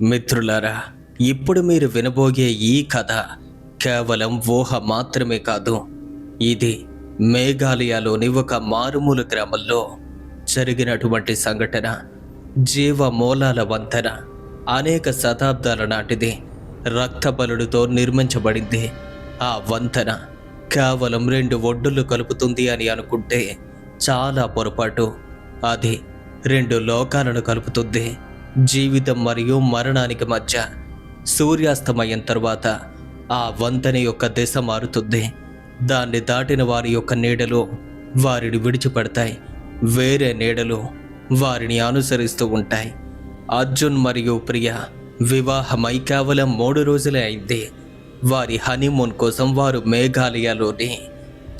మిత్రులారా, ఇప్పుడు మీరు వినబోయే ఈ కథ కేవలం ఊహ మాత్రమే కాదు. ఇది మేఘాలయలోని ఒక మారుమూల గ్రామంలో జరిగినటువంటి సంఘటన. జీవమూలాల వంతెన అనేక శతాబ్దాల నాటిది. రక్తబలులతో నిర్మించబడింది. ఆ వంతెన కేవలం 2 ఒడ్డులు కలుపుతుంది అని అనుకుంటే చాలా పొరపాటు. అది 2 లోకాలను కలుపుతుంది. జీవితం మరియు మరణానికి మధ్య. సూర్యాస్తమయం తరువాత ఆ వంతెన యొక్క దిశ మారుతుంది. దాన్ని దాటిన వారి యొక్క నీడలు వారిని విడిచిపెడతాయి. వేరే నీడలు వారిని అనుసరిస్తూ ఉంటాయి. అర్జున్ మరియు ప్రియ వివాహమై కేవలం 3 రోజులే అయింది. వారి హనీమూన్ కోసం వారు మేఘాలయలోని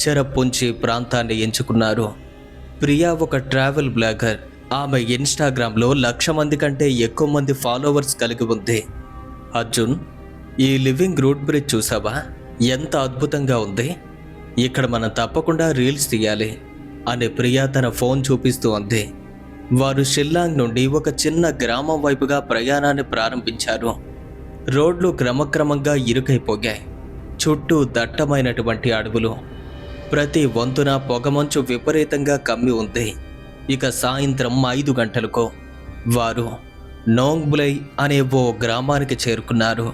చెరపుంచి ప్రాంతాన్ని ఎంచుకున్నారు. ప్రియా ఒక ట్రావెల్ బ్లాగర్. ఆమె ఇన్స్టాగ్రామ్లో 1,00,000 మంది కంటే ఎక్కువ మంది ఫాలోవర్స్ కలిగి ఉంది. అర్జున్, ఈ లివింగ్ రూట్ బ్రిడ్జ్ చూసావా? ఎంత అద్భుతంగా ఉంది. ఇక్కడ మనం తప్పకుండా రీల్స్ తీయాలి అని ప్రియా తన ఫోన్ చూపిస్తూ అంది. వారు షిల్లాంగ్ నుండి ఒక చిన్న గ్రామం వైపుగా ప్రయాణాన్ని ప్రారంభించారు. రోడ్లు క్రమక్రమంగా ఇరుకైపోయాయి. చుట్టూ దట్టమైనటువంటి అడవులు. ప్రతి వంతున పొగమంచు విపరీతంగా కమ్మి ఉంది. ఇక సాయంత్రం 5 గంటలకు వారు నోంగ్బులై అనే ఓ గ్రామానికి చేరుకున్నారు.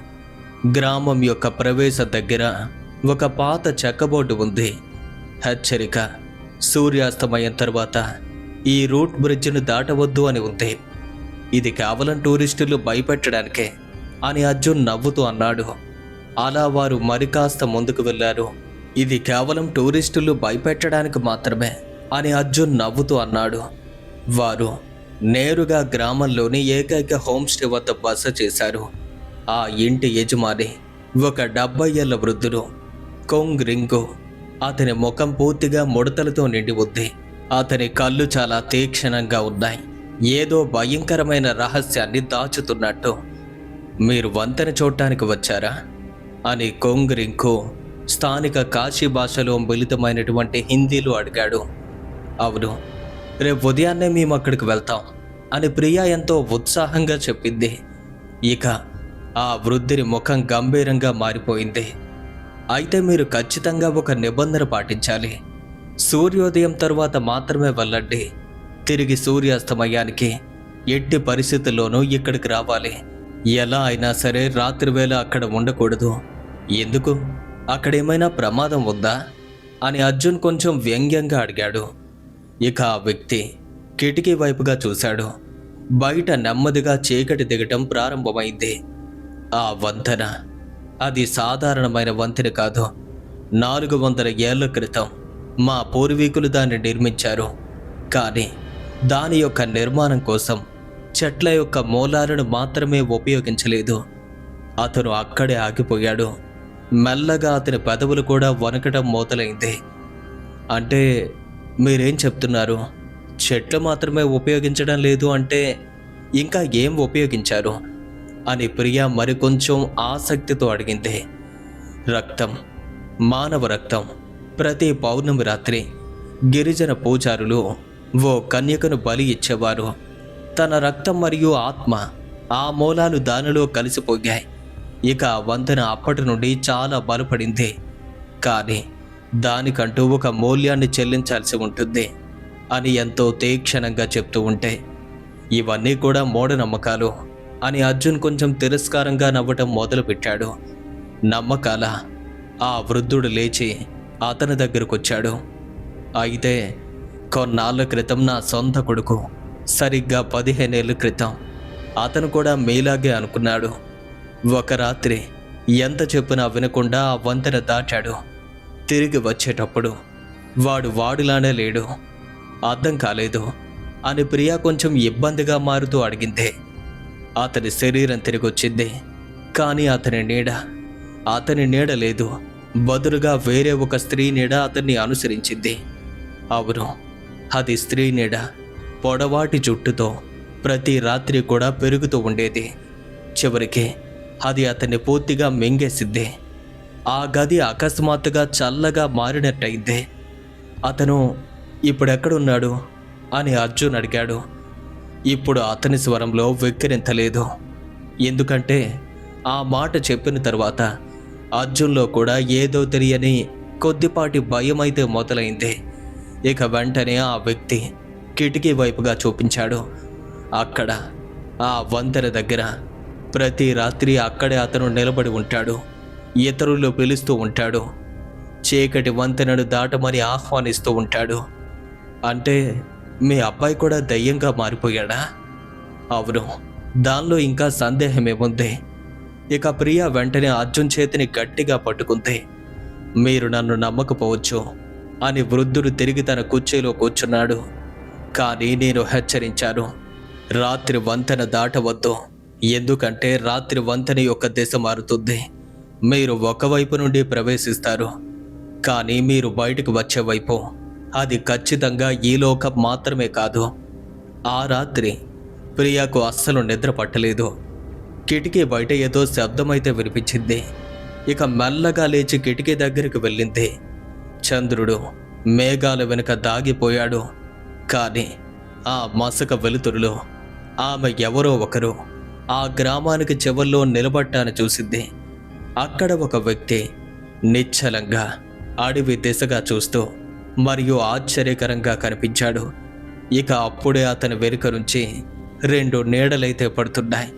గ్రామం యొక్క ప్రవేశ దగ్గర ఒక పాత చెక్కబోర్డు ఉంది. హెచ్చరిక: సూర్యాస్తమయం తర్వాత ఈ రూట్ బ్రిడ్జిను దాటవద్దు అని ఉంది. ఇది కేవలం టూరిస్టులు భయపెట్టడానికే అని అర్జున్ నవ్వుతూ అన్నాడు. అలా వారు మరికాస్త ముందుకు వెళ్ళారు. ఇది కేవలం టూరిస్టులు భయపెట్టడానికి మాత్రమే అని అర్జున్ నవ్వుతూ అన్నాడు. వారు నేరుగా గ్రామంలోని ఏకైక హోమ్ స్టే వద్ద బస చేశారు. ఆ ఇంటి యజమాని ఒక 70 ఏళ్ల వృద్ధుడు, కొంగ్ రింగు. అతని ముఖం పూర్తిగా ముడతలతో నిండి ఉంది. అతని కళ్ళు చాలా తీక్షణంగా ఉన్నాయి. ఏదో భయంకరమైన రహస్యాన్ని దాచుతున్నట్టు. మీరు వంతెన చూడటానికి వచ్చారా అని కొంగ్ రింగు స్థానిక కాశీ భాషలో మిళితమైనటువంటి హిందీలో అడిగాడు. అవును, రేపు ఉదయాన్నే మేము అక్కడికి వెళ్తాం అని ప్రియా ఎంతో ఉత్సాహంగా చెప్పింది. ఇక ఆ వృద్ధుని ముఖం గంభీరంగా మారిపోయింది. అయితే మీరు ఖచ్చితంగా ఒక నిబంధన పాటించాలి. సూర్యోదయం తరువాత మాత్రమే వెళ్ళండి. తిరిగి సూర్యాస్తమయానికి ఎట్టి పరిస్థితుల్లోనూ ఇక్కడికి రావాలి. ఎలా అయినా సరే రాత్రివేళ అక్కడ ఉండకూడదు. ఎందుకు? అక్కడేమైనా ప్రమాదం ఉందా అని అర్జున్ కొంచెం వ్యంగ్యంగా అడిగాడు. ఇక ఆ వ్యక్తి కిటికీ వైపుగా చూశాడు. బయట నెమ్మదిగా చీకటి దిగటం ప్రారంభమైంది. ఆ వంతెన అది సాధారణమైన వంతెన కాదు. 400 ఏళ్ల క్రితం మా పూర్వీకులు దాన్ని నిర్మించారు. కానీ దాని యొక్క నిర్మాణం కోసం చెట్ల యొక్క మూలాలను మాత్రమే ఉపయోగించలేదు. అతను అక్కడే ఆగిపోయాడు. మెల్లగా అతని పెదవులు కూడా వణకటం మొదలైంది. అంటే మీరేం చెప్తున్నారు? చెట్లు మాత్రమే ఉపయోగించడం లేదు అంటే ఇంకా ఏం ఉపయోగించారు అని ప్రియా మరికొంచెం ఆసక్తితో అడిగింది. రక్తం, మానవ రక్తం. ప్రతి పౌర్ణమి రాత్రి గిరిజన పూజారులు ఓ కన్యకను బలి ఇచ్చేవారు. తన రక్తం మరియు ఆత్మ, ఆ మూలాలు దానిలో కలిసిపోయాయి. ఇక ఆ వంతెన అప్పటి నుండి చాలా బలపడింది. కానీ దానికంటూ ఒక మూల్యాన్ని చెల్లించాల్సి ఉంటుంది అని ఎంతో తీక్షణంగా చెప్తూ ఉంటే, ఇవన్నీ కూడా మూఢనమ్మకాలు అని అర్జున్ కొంచెం తిరస్కారంగా నవ్వటం మొదలుపెట్టాడు. నమ్మకాల? ఆ వృద్ధుడు లేచి అతని దగ్గరకొచ్చాడు. అయితే కొన్నాళ్ళ క్రితం నా సొంత కొడుకు, సరిగ్గా 15 ఏళ్ళ క్రితం, అతను కూడా మీలాగే అనుకున్నాడు. ఒక రాత్రి ఎంత చెప్పినా వినకుండా ఆ వంతెన దాటాడు. తిరిగి వచ్చేటప్పుడు వాడులానే లేడు. అర్థం కాలేదు అని ప్రియా కొంచెం ఇబ్బందిగా మారుతూ అడిగింది. అతని శరీరం తిరిగొచ్చింది, కానీ అతని నీడ లేదు. బదులుగా వేరే ఒక స్త్రీ నీడ అతన్ని అనుసరించింది. అవును, అది స్త్రీ నీడ. పొడవాటి జుట్టుతో ప్రతి రాత్రి కూడా పెరుగుతూ ఉండేది. చివరికి అది అతన్ని పూర్తిగా మింగేసింది. ఆ గది అకస్మాత్తుగా చల్లగా మారినట్టయింది. అతను ఇప్పుడెక్కడున్నాడు అని అర్జున్ అడిగాడు. ఇప్పుడు అతని స్వరంలో వెక్కిరింతలేదు. ఎందుకంటే ఆ మాట చెప్పిన తర్వాత అర్జున్లో కూడా ఏదో తెలియని కొద్దిపాటి భయం అయితే మొదలైంది. ఇక వెంటనే ఆ వ్యక్తి కిటికీ వైపుగా చూపించాడు. అక్కడ ఆ వంతెన దగ్గర ప్రతి రాత్రి అక్కడే అతను నిలబడి ఉంటాడు. ఇతరులు పిలుస్తూ ఉంటాడు. చీకటి వంతెనను దాటమని ఆహ్వానిస్తూ ఉంటాడు. అంటే మీ అబ్బాయి కూడా దయ్యంగా మారిపోయాడా? అవును, దానిలో ఇంకా సందేహమేముంది? ఇక ప్రియ వెంటనే అర్జున్ చేతిని గట్టిగా పట్టుకుంది. మీరు నన్ను నమ్మకపోవచ్చు అని వృద్ధుడు తిరిగి తన కుర్చీలో కూర్చున్నాడు. కానీ నేను హెచ్చరించాను, రాత్రి వంతెన దాటవద్దు. ఎందుకంటే రాత్రి వంతెన యొక్క దిశ మారుతుంది. మీరు ఒకవైపు నుండి ప్రవేశిస్తారు, కానీ మీరు బయటకు వచ్చే వైపు అది ఖచ్చితంగా ఈ లోకం మాత్రమే కాదు. ఆ రాత్రి ప్రియాకు అస్సలు నిద్ర పట్టలేదు. కిటికీ బయట ఏదో శబ్దమైతే వినిపించింది. ఇక మెల్లగా లేచి కిటికీ దగ్గరికి వెళ్ళింది. చంద్రుడు మేఘాల వెనుక దాగిపోయాడు. కానీ ఆ మసక వెలుతురులో ఆమె ఎవరో ఒకరు ఆ గ్రామానికి చివర్లో నిలబడ్డాన్ని చూసింది. అక్కడ ఒక వ్యక్తి నిశ్చలంగా అడవి దిశగా చూస్తూ మరియు ఆశ్చర్యకరంగా కనిపించాడు. ఇక అప్పుడే అతని వెనుక నుంచి 2 నీడలైతే పడుతున్నాయి.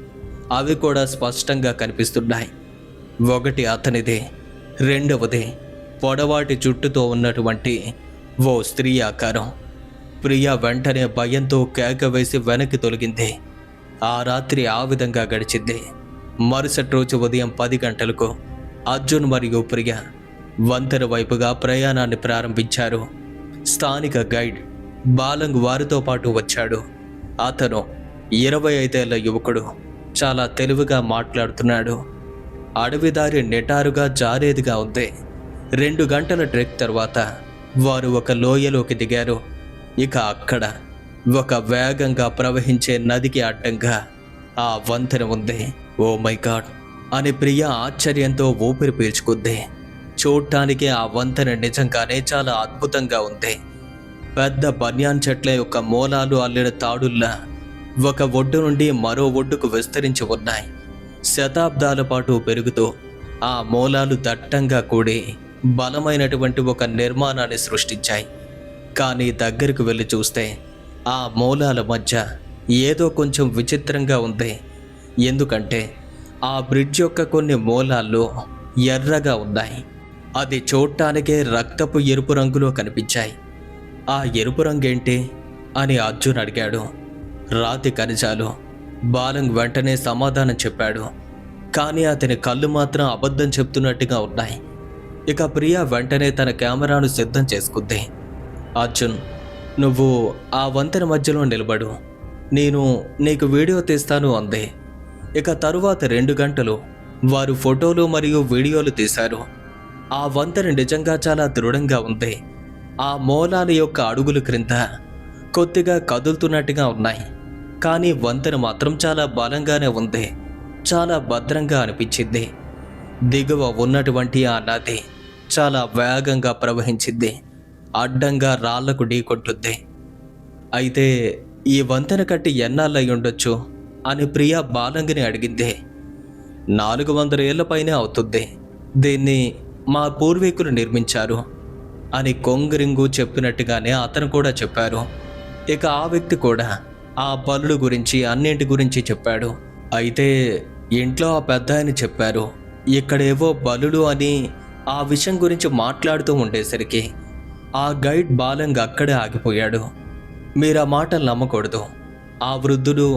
అవి కూడా స్పష్టంగా కనిపిస్తున్నాయి. ఒకటి అతనిదే, రెండవది పొడవాటి జుట్టుతో ఉన్నటువంటి ఓ స్త్రీ ఆకారం. ప్రియ వెంటనే భయంతో కేక వేసి వెనక్కి తొలగింది. ఆ రాత్రి ఆ విధంగా గడిచింది. మరుసటి రోజు ఉదయం 10 గంటలకు అర్జున్ మరియు ప్రియ వంతెన వైపుగా ప్రయాణాన్ని ప్రారంభించారు. స్థానిక గైడ్ బాలంగ్ వారితో పాటు వచ్చాడు. అతను 25 ఏళ్ల యువకుడు. చాలా తెలివిగా మాట్లాడుతున్నాడు. అడవిదారి నిటారుగా జారేదిగా ఉంది. 2 గంటల ట్రెక్ తర్వాత వారు ఒక లోయలోకి దిగారు. ఇక అక్కడ ఒక వేగంగా ప్రవహించే నదికి అడ్డంగా ఆ వంతెన ఉంది. ఓ మై గాడ్ అని ప్రియ ఆశ్చర్యంతో ఊపిరి పీల్చుకుంది. చూడటానికి ఆ వంతెన నిజంగానే చాలా అద్భుతంగా ఉంది. పెద్ద బన్యాన్ చెట్ల యొక్క మూలాలు అల్లిన తాడుల్లా ఒక ఒడ్డు నుండి మరో ఒడ్డుకు విస్తరించి ఉన్నాయి. శతాబ్దాల పాటు పెరుగుతూ ఆ మూలాలు దట్టంగా కూడి బలమైనటువంటి ఒక నిర్మాణాన్ని సృష్టించాయి. కానీ దగ్గరకు వెళ్ళి చూస్తే ఆ మూలాల మధ్య ఏదో కొంచెం విచిత్రంగా ఉంది. ఎందుకంటే ఆ బ్రిడ్జ్ యొక్క కొన్ని మూలాల్లో ఎర్రగా ఉన్నాయి. అది చూడటానికే రక్తపు ఎరుపు రంగులో కనిపించాయి. ఆ ఎరుపు రంగేంటి అని అర్జున్ అడిగాడు. రాతి ఖనిజాలు. బాలంగ్ వెంటనే సమాధానం చెప్పాడు. కానీ అతని కళ్ళు మాత్రం అబద్ధం చెప్తున్నట్టుగా ఉన్నాయి. ఇక ప్రియ వెంటనే తన కెమెరాను సిద్ధం చేసుకుంది. అర్జున్, నువ్వు ఆ వంతెన మధ్యలో నిలబడు, నేను నీకు వీడియో తీస్తాను అంది. ఇక తరువాత 2 గంటలు వారు ఫోటోలు మరియు వీడియోలు తీశారు. ఆ వంతెన నిజంగా చాలా దృఢంగా ఉంది. ఆ మూలాల యొక్క అడుగుల క్రింద కొద్దిగా కదులుతున్నట్టుగా ఉన్నాయి. కానీ వంతెన మాత్రం చాలా బలంగానే ఉంది. చాలా భద్రంగా అనిపించింది. దిగువ ఉన్నటువంటి ఆ నది చాలా వేగంగా ప్రవహించింది. అడ్డంగా రాళ్లకు ఢీకొట్టుద్ది. అయితే ఈ వంతెన కట్టి ఎన్నాళ్ళై ఉండొచ్చు అని ప్రియ బాలంగిని అడిగింది. 400 ఏళ్ల పైనే అవుతుంది. దీన్ని మా పూర్వీకులు నిర్మించారు అని కొంగరింగు చెప్పినట్టుగానే అతను కూడా చెప్పారు. ఇక ఆ వ్యక్తి కూడా ఆ బలుడు గురించి అన్నింటి గురించి చెప్పాడు. అయితే ఇంట్లో ఆ పెద్ద ఆయన చెప్పారు, ఇక్కడేవో బలుడు అని ఆ విషయం గురించి మాట్లాడుతూ ఉండేసరికి ఆ గైడ్ బాలంగ్ అక్కడే ఆగిపోయాడు. మీరు ఆ మాటలు నమ్మకూడదు. ఆ వృద్ధుడు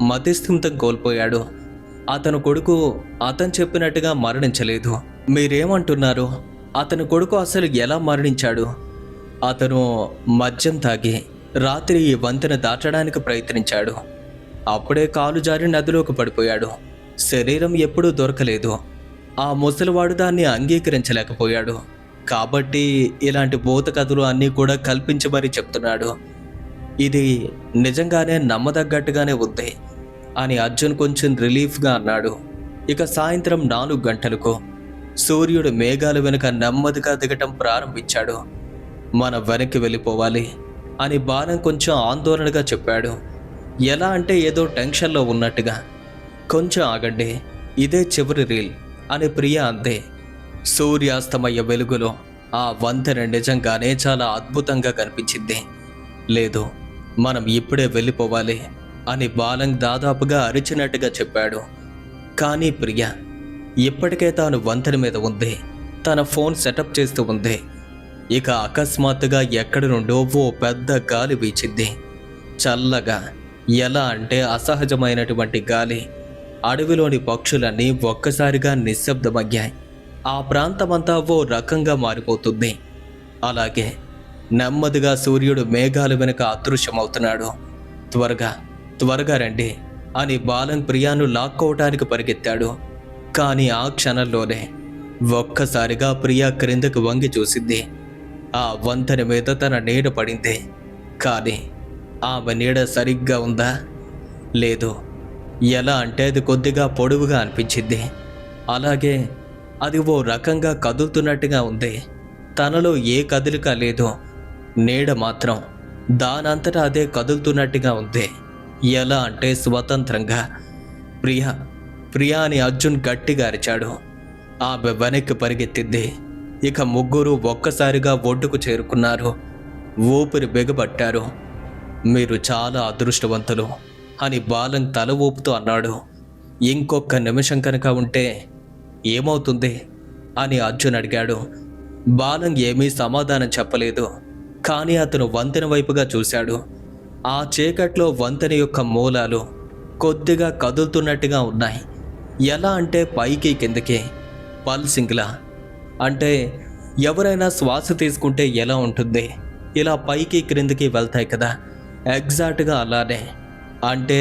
మతిస్థిమితం కోల్పోయాడు. అతను కొడుకు అతను చెప్పినట్టుగా మరణించలేదు. మీరేమంటున్నారు? అతని కొడుకు అసలు ఎలా మరణించాడు? అతను మద్యం తాగి రాత్రి ఈ వంతెన దాటడానికి ప్రయత్నించాడు. అప్పుడే కాలు జారి నదిలోకి పడిపోయాడు. శరీరం ఎప్పుడూ దొరకలేదు. ఆ ముసలివాడు దాన్ని అంగీకరించలేకపోయాడు. కాబట్టి ఇలాంటి భూత కథలు అన్నీ కూడా కల్పించి మరీ చెప్తున్నాడు. ఇది నిజంగానే నమ్మదగ్గట్టుగానే ఉంది అని అర్జున్ కొంచెం రిలీఫ్గా అన్నాడు. ఇక సాయంత్రం 4 గంటలకు సూర్యుడు మేఘాల వెనుక నెమ్మదిగా దిగటం ప్రారంభించాడు. మనం వెనక్కి వెళ్ళిపోవాలి అని బాలం కొంచెం ఆందోళనగా చెప్పాడు. ఎలా అంటే ఏదో టెన్షన్లో ఉన్నట్టుగా. కొంచెం ఆగండి, ఇదే చివరి రీల్ అని ప్రియ అందే. సూర్యాస్తమయ వెలుగులో ఆ వంతెన నిజంగానే చాలా అద్భుతంగా కనిపించింది. లేదు, మనం ఇప్పుడే వెళ్ళిపోవాలి అని బాలంగ్ దాదాపుగా అరిచినట్టుగా చెప్పాడు. కానీ ప్రియ ఇప్పటికే తాను వంతెన మీద ఉంది. తన ఫోన్ సెటప్ చేస్తూ ఉంది. ఇక అకస్మాత్తుగా ఎక్కడి నుండో ఓ పెద్ద గాలి వీచింది. చల్లగా, ఎలా అంటే అసహజమైనటువంటి గాలి. అడవిలోని పక్షులన్నీ ఒక్కసారిగా నిశ్శబ్దమయ్యాయి. ఆ ప్రాంతమంతా ఓ రకంగా మారిపోతుంది. అలాగే నెమ్మదిగా సూర్యుడు మేఘాల వెనుక అదృశ్యమవుతున్నాడు. త్వరగా త్వరగా రండి అని బాలంగ్ ప్రియాను లాక్కోవటానికి పరిగెత్తాడు. కానీ ఆ క్షణంలోనే ఒక్కసారిగా ప్రియా క్రిందకు వంగి చూసింది. ఆ వంతెన మీద తన నీడ పడింది. కానీ ఆమె నీడ సరిగ్గా ఉందా? లేదు. ఎలా అంటే అది కొద్దిగా పొడవుగా అనిపించింది. అలాగే అది ఓ రకంగా కదులుతున్నట్టుగా ఉంది. తనలో ఏ కదలిక లేదు. నీడ మాత్రం దానంతటా అదే కదులుతున్నట్టుగా ఉంది. ఎలా అంటే స్వతంత్రంగా. ప్రియా ప్రియా అని అర్జున్ గట్టిగా అరిచాడు. ఆమె వెనక్కి పరిగెత్తింది. ఇక ముగ్గురు ఒక్కసారిగా ఒడ్డుకు చేరుకున్నారు. ఊపిరి బిగబట్టారు. మీరు చాలా అదృష్టవంతులు అని బాలంగ్ తల ఊపుతూ అన్నాడు. ఇంకొక నిమిషం కనుక ఉంటే ఏమవుతుంది అని అర్జున్ అడిగాడు. బాలంగ్ ఏమీ సమాధానం చెప్పలేదు. కానీ అతను వంతెన వైపుగా చూశాడు. ఆ చీకట్లో వంతెన యొక్క మూలాలు కొద్దిగా కదులుతున్నట్టుగా ఉన్నాయి. ఎలా అంటే పైకి కిందకి, పల్సింగ్లా. అంటే ఎవరైనా శ్వాస తీసుకుంటే ఎలా ఉంటుంది, ఇలా పైకి క్రిందికి వెళ్తాయి కదా, ఎగ్జాక్ట్గా అలానే. అంటే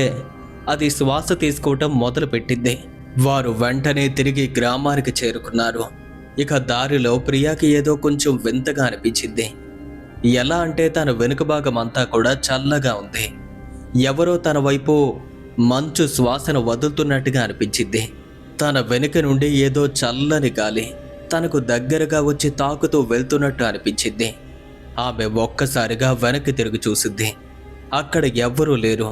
అది శ్వాస తీసుకోవటం మొదలుపెట్టింది. వారు వెంటనే తిరిగి గ్రామానికి చేరుకున్నారు. ఇక దారిలో ప్రియాకి ఏదో కొంచెం వింతగా అనిపించింది. ఎలా అంటే తన వెనుక భాగం అంతా కూడా చల్లగా ఉంది. ఎవరో తన వైపు మంచు శ్వాసను వదులుతున్నట్టుగా అనిపించింది. తన వెనుక నుండి ఏదో చల్లని గాలి తనకు దగ్గరగా వచ్చి తాకుతూ వెళ్తున్నట్టు అనిపించింది. ఆమె ఒక్కసారిగా వెనక్కి తిరిగి చూసింది. అక్కడ ఎవ్వరూ లేరు.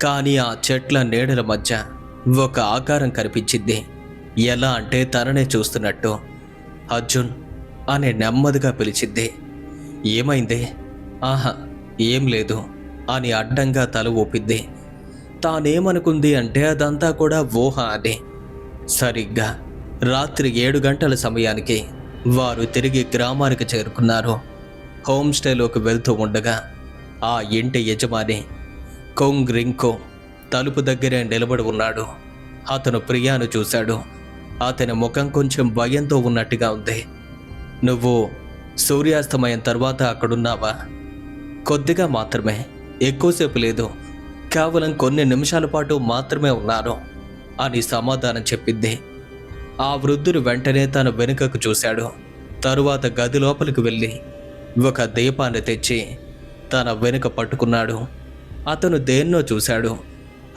కానీ ఆ చెట్ల నీడల మధ్య ఒక ఆకారం కనిపించింది. ఎలా అంటే తననే చూస్తున్నట్టు. అర్జున్ అనే నెమ్మదిగా పిలిచింది. ఏమైంది? ఆహా, ఏం లేదు అని అడ్డంగా తల ఊపింది. తానేమనుకుంది అంటే అదంతా కూడా ఊహ అని. సరిగ్గా రాత్రి 7 గంటల సమయానికి వారు తిరిగి గ్రామానికి చేరుకున్నారు. హోమ్ స్టేలోకి వెళ్తూ ఉండగా ఆ ఇంటి యజమాని కొంగ్ రింకో తలుపు దగ్గరే నిలబడి ఉన్నాడు. అతను ప్రియాను చూశాడు. అతని ముఖం కొంచెం భయంతో ఉన్నట్టుగా ఉంది. నువ్వు సూర్యాస్తమయం తర్వాత అక్కడున్నావా? కొద్దిగా మాత్రమే, ఎక్కువసేపు లేదు, కేవలం కొన్ని నిమిషాల పాటు మాత్రమే ఉన్నాను అని సమాధానం చెప్పింది. ఆ వృద్ధుడు వెంటనే తన వెనుకకు చూశాడు. తరువాత గది లోపలికి వెళ్ళి ఒక దీపాన్ని తెచ్చి తన వెనుక పట్టుకున్నాడు. అతను దేన్నో చూశాడు.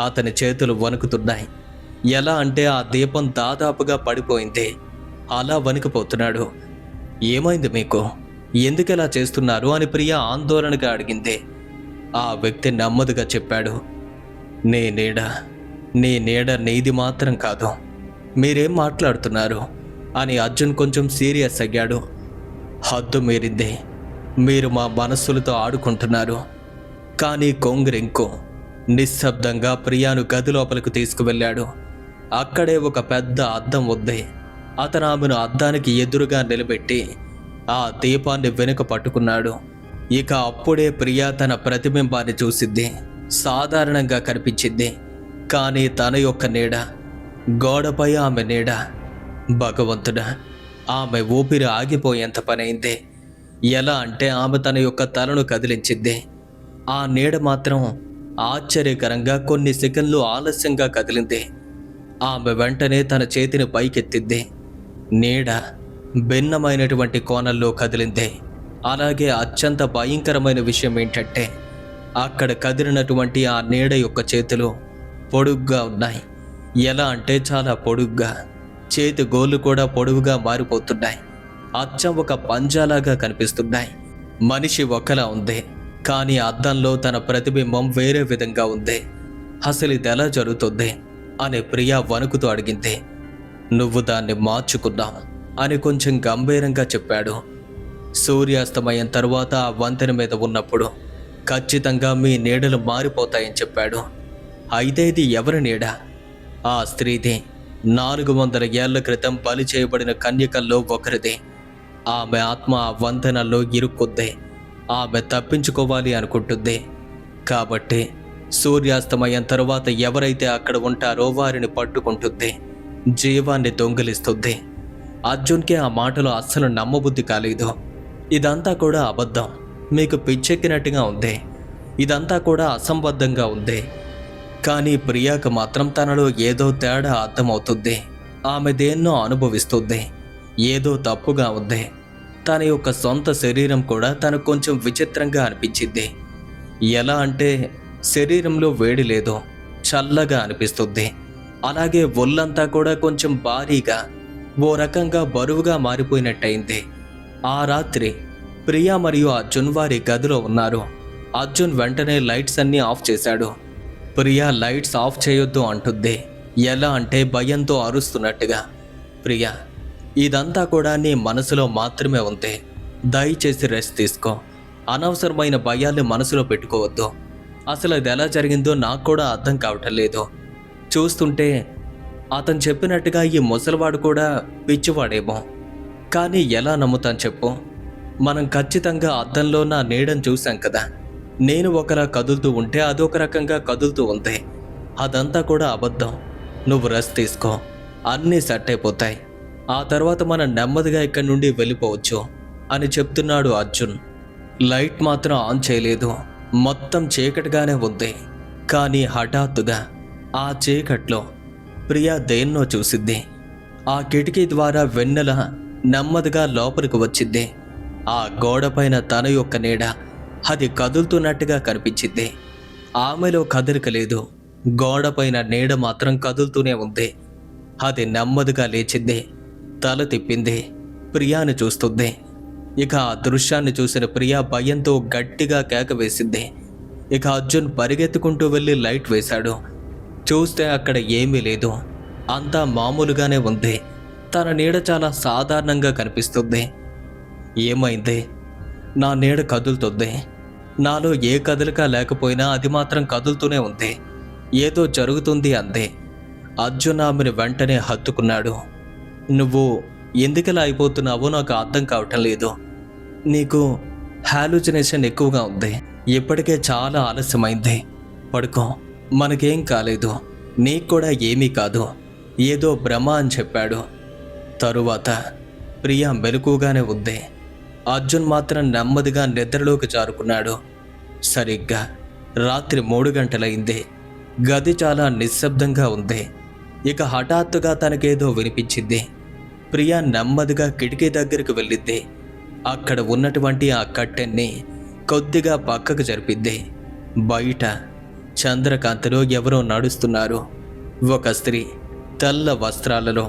అతని చేతులు వణుకుతున్నాయి. ఎలా అంటే ఆ దీపం దాదాపుగా పడిపోయింది. అలా వణికిపోతున్నాడు. ఏమైంది మీకు? ఎందుకెలా చేస్తున్నారు అని ప్రియ ఆందోళనగా అడిగింది. ఆ వ్యక్తి నెమ్మదిగా చెప్పాడు. నీ నీడ నీది మాత్రం కాదు. మీరేం మాట్లాడుతున్నారు అని అర్జున్ కొంచెం సీరియస్ అయ్యాడు. హద్దు మీరింది. మీరు మా మనస్సులతో ఆడుకుంటున్నారు. కానీ కొంగరింకో నిశ్శబ్దంగా ప్రియాను గది లోపలికి తీసుకువెళ్ళాడు. అక్కడే ఒక పెద్ద అద్దం ఉంది. అతను ఆమెను అద్దానికి ఎదురుగా నిలబెట్టి ఆ దీపాన్ని వెనుక పట్టుకున్నాడు. ఇక అప్పుడే ప్రియా తన ప్రతిబింబాన్ని చూసింది. సాధారణంగా కనిపించింది. కానీ తన యొక్క నీడ, గోడపై ఆమె నీడ. భగవంతుడా, ఆమె ఊపిరి ఆగిపోయేంత పనైంది. ఎలా అంటే ఆమె తన యొక్క తలను కదిలించింది. ఆ నీడ మాత్రం ఆశ్చర్యకరంగా కొన్ని సెకన్లు ఆలస్యంగా కదిలింది. ఆమె వెంటనే తన చేతిని పైకెత్తింది. నీడ భిన్నమైనటువంటి కోణంలో కదిలింది. అలాగే అత్యంత భయంకరమైన విషయం ఏంటంటే అక్కడ కదిలినటువంటి ఆ నీడ యొక్క చేతులు పొడుగ్గా ఉన్నాయి. ఎలా అంటే చాలా పొడుగ్గా. చేతి గోళ్ళు కూడా పొడవుగా మారిపోతున్నాయి. అచ్చం ఒక పంజాలాగా కనిపిస్తున్నాయి. మనిషి ఒకలా ఉంది, కానీ అద్దంలో తన ప్రతిబింబం వేరే విధంగా ఉంది. అసలు ఇది ఎలా జరుగుతుంది? అని ప్రియా వణుకుతూ అడిగింది. నువ్వు దాన్ని మార్చుకున్నావు అని కొంచెం గంభీరంగా చెప్పాడు. సూర్యాస్తమయం తరువాత ఆ వంతెన మీద ఉన్నప్పుడు ఖచ్చితంగా మీ నీడలు మారిపోతాయని చెప్పాడు. అయితే ఇది ఎవరి నీడ? ఆ స్త్రీది. 400 ఏళ్ల క్రితం బలి చేయబడిన కన్యకల్లో ఒకరిది. ఆమె ఆత్మ ఆ వంతెనల్లో ఇరుక్కుంది. ఆమె తప్పించుకోవాలి అనుకుంటుంది. కాబట్టి సూర్యాస్తమయం తరువాత ఎవరైతే అక్కడ ఉంటారో వారిని పట్టుకుంటుంది, జీవాన్ని దొంగిలిస్తుంది. అర్జున్కి ఆ మాటలు అస్సలు నమ్మబుద్ధి కాలేదు. ఇదంతా కూడా అబద్ధం, మీకు పిచ్చెక్కినట్టుగా ఉంది, ఇదంతా కూడా అసంబద్ధంగా ఉంది. కానీ ప్రియాకు మాత్రం తనలో ఏదో తేడా అర్థమవుతుంది. ఆమె దేన్నో అనుభవిస్తుంది. ఏదో తప్పుగా ఉంది. తన యొక్క సొంత శరీరం కూడా తనకు కొంచెం విచిత్రంగా అనిపించింది. ఎలా అంటే శరీరంలో వేడి లేదు, చల్లగా అనిపిస్తుంది. అలాగే ఒళ్ళంతా కూడా కొంచెం భారీగా, ఓ రకంగా బరువుగా మారిపోయినట్టయింది. ఆ రాత్రి ప్రియా మరియు అర్జున్ వారి గదిలో ఉన్నారు. అర్జున్ వెంటనే లైట్స్ అన్నీ ఆఫ్ చేశాడు. ప్రియా లైట్స్ ఆఫ్ చేయొద్దు అంటుంది. ఎలా అంటే భయంతో అరుస్తున్నట్టుగా. ప్రియా, ఇదంతా కూడా నీ మనసులో మాత్రమే ఉంది. దయచేసి రెస్ట్ తీసుకో. అనవసరమైన భయాల్ని మనసులో పెట్టుకోవద్దు. అసలు అది ఎలా జరిగిందో నాకు కూడా అర్థం కావటం లేదు. చూస్తుంటే అతను చెప్పినట్టుగా ఈ ముసలివాడు కూడా పిచ్చివాడేమో. కానీ ఎలా నమ్ముతాను చెప్పు? మనం ఖచ్చితంగా అద్దంలో నా నీడను చూశాం కదా. నేను ఒకలా కదులుతూ ఉంటే అదొక రకంగా కదులుతూ ఉంది. అదంతా కూడా అబద్ధం. నువ్వు రెస్ట్ తీసుకో, అన్నీ సెట్ అయిపోతాయి. ఆ తర్వాత మనం నెమ్మదిగా ఇక్కడి నుండి వెళ్ళిపోవచ్చు అని చెప్తున్నాడు అర్జున్. లైట్ మాత్రం ఆన్ చేయలేదు. మొత్తం చీకటిగానే ఉంది. కానీ హఠాత్తుగా ఆ చీకట్లో ప్రియా దేన్నో చూసింది. ఆ కిటికీ ద్వారా వెన్నెల నెమ్మదిగా లోపలికి వచ్చింది. ఆ గోడపైన తన యొక్క నీడ, అది కదులుతున్నట్టుగా కనిపించింది. ఆమెలో కదలిక లేదు. గోడపైన నీడ మాత్రం కదులుతూనే ఉంది. అది నెమ్మదిగా లేచింది. తల తిప్పింది. ప్రియాని చూస్తుంది. ఇక ఆ దృశ్యాన్ని చూసిన ప్రియా భయంతో గట్టిగా కేక వేసింది. ఇక అర్జున్ పరిగెత్తుకుంటూ వెళ్ళి లైట్ వేశాడు. చూస్తే అక్కడ ఏమీ లేదు. అంతా మామూలుగానే ఉంది. తన నీడ చాలా సాధారణంగా కనిపిస్తుంది. ఏమైంది? నా నీడ కదులుతుంది. నాలో ఏ కదలిక లేకపోయినా అది మాత్రం కదులుతూనే ఉంది. ఏదో జరుగుతుంది అంది. అర్జున్ ఆమెను వెంటనే హత్తుకున్నాడు. నువ్వు ఎందుకలా అయిపోతున్నావో నాకు అర్థం కావటం లేదు. నీకు హాలుజినేషన్ ఎక్కువగా ఉంది. ఇప్పటికే చాలా ఆలస్యమైంది. పడుకో, మనకేం కాలేదు. నీకు కూడా ఏమీ కాదు, ఏదో భ్రమ అని చెప్పాడు. తరువాత ప్రియా మెలకుగానే ఉంది. అర్జున్ మాత్రం నెమ్మదిగా నిద్రలోకి జారుకున్నాడు. సరిగ్గా రాత్రి 3 గంటలైంది. గది చాలా నిశ్శబ్దంగా ఉంది. ఇక హఠాత్తుగా తనకేదో వినిపించింది. ప్రియా నెమ్మదిగా కిటికీ దగ్గరికి వెళ్ళింది. అక్కడ ఉన్నటువంటి ఆ కట్టెన్ని కొద్దిగా పక్కకు జరిపింది. బయట చంద్రకాంతిలో ఎవరో నడుస్తున్నారు. ఒక స్త్రీ తెల్ల వస్త్రాలలో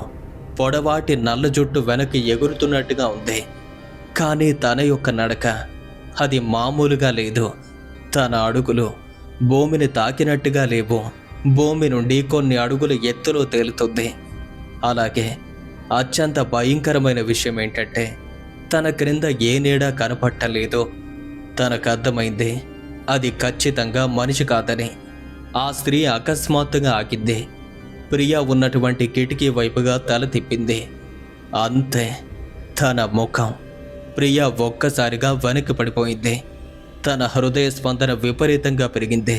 పొడవాటి నల్ల జుట్టు వెనక్కి ఎగురుతున్నట్టుగా ఉంది. కానీ తన యొక్క నడక అది మామూలుగా లేదు. తన అడుగులు భూమిని తాకినట్టుగా లేవు. భూమి నుండి కొన్ని అడుగుల ఎత్తులో తేలుతుంది. అలాగే అత్యంత భయంకరమైన విషయం ఏంటంటే తన క్రింద ఏ నీడ కనపట్టలేదు. తనకు అర్థమైంది అది ఖచ్చితంగా మనిషి కాదని. ఆ స్త్రీ అకస్మాత్తుగా ఆగింది. ప్రియా ఉన్నటువంటి కిటికీ వైపుగా తల తిప్పింది. అంతే, తన ముఖం. ప్రియా ఒక్కసారిగా వెనక్కి పడిపోయింది. తన హృదయ స్పందన విపరీతంగా పెరిగింది.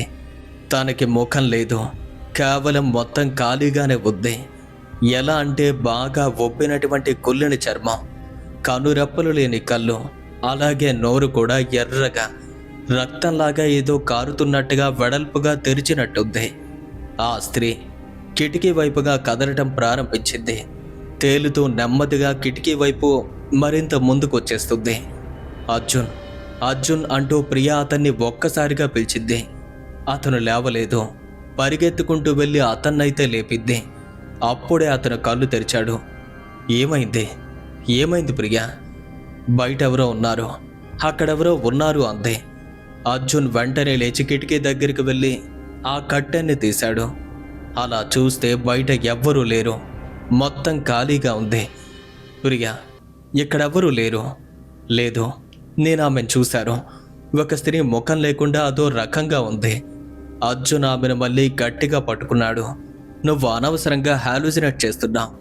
తనకి ముఖం లేదు, కేవలం మొత్తం ఖాళీగానే ఉంది. ఎలా అంటే బాగా ఒప్పినటువంటి కుళ్ళిన చర్మం, కనురెప్పలు లేని కళ్ళు, అలాగే నోరు కూడా ఎర్రగా రక్తంలాగా ఏదో కారుతున్నట్టుగా వెడల్పుగా తెరిచినట్టుంది. ఆ స్త్రీ కిటికీ వైపుగా కదలటం ప్రారంభించింది. తేలుతూ నెమ్మదిగా కిటికీ వైపు మరింత ముందుకు వచ్చేస్తుంది. అర్జున్, అర్జున్ అంటూ ప్రియా అతన్ని ఒక్కసారిగా పిలిచింది. అతను లేవలేదు. పరిగెత్తుకుంటూ వెళ్ళి అతన్నైతే లేపింది. అప్పుడే అతను కళ్ళు తెరిచాడు. ఏమైంది? ఏమైంది ప్రియా? బయటెవరో ఉన్నారు, అక్కడెవరో ఉన్నారు అంది. అర్జున్ వెంటనే లేచి కిటికీ దగ్గరికి వెళ్ళి ఆ కట్టెన్ని తీశాడు. అలా చూస్తే బయట ఎవ్వరూ లేరు. మొత్తం ఖాళీగా ఉంది. ప్రియా, ఇక్కడెవ్వరూ లేరు. లేదు, నేను ఆమెను చూశాను. ఒక స్త్రీ ముఖం లేకుండా అదో రకంగా ఉంది. అర్జున్ ఆమెను మళ్ళీ గట్టిగా పట్టుకున్నాడు. నువ్వు అనవసరంగా హాలూసినేట్ చేస్తున్నావు.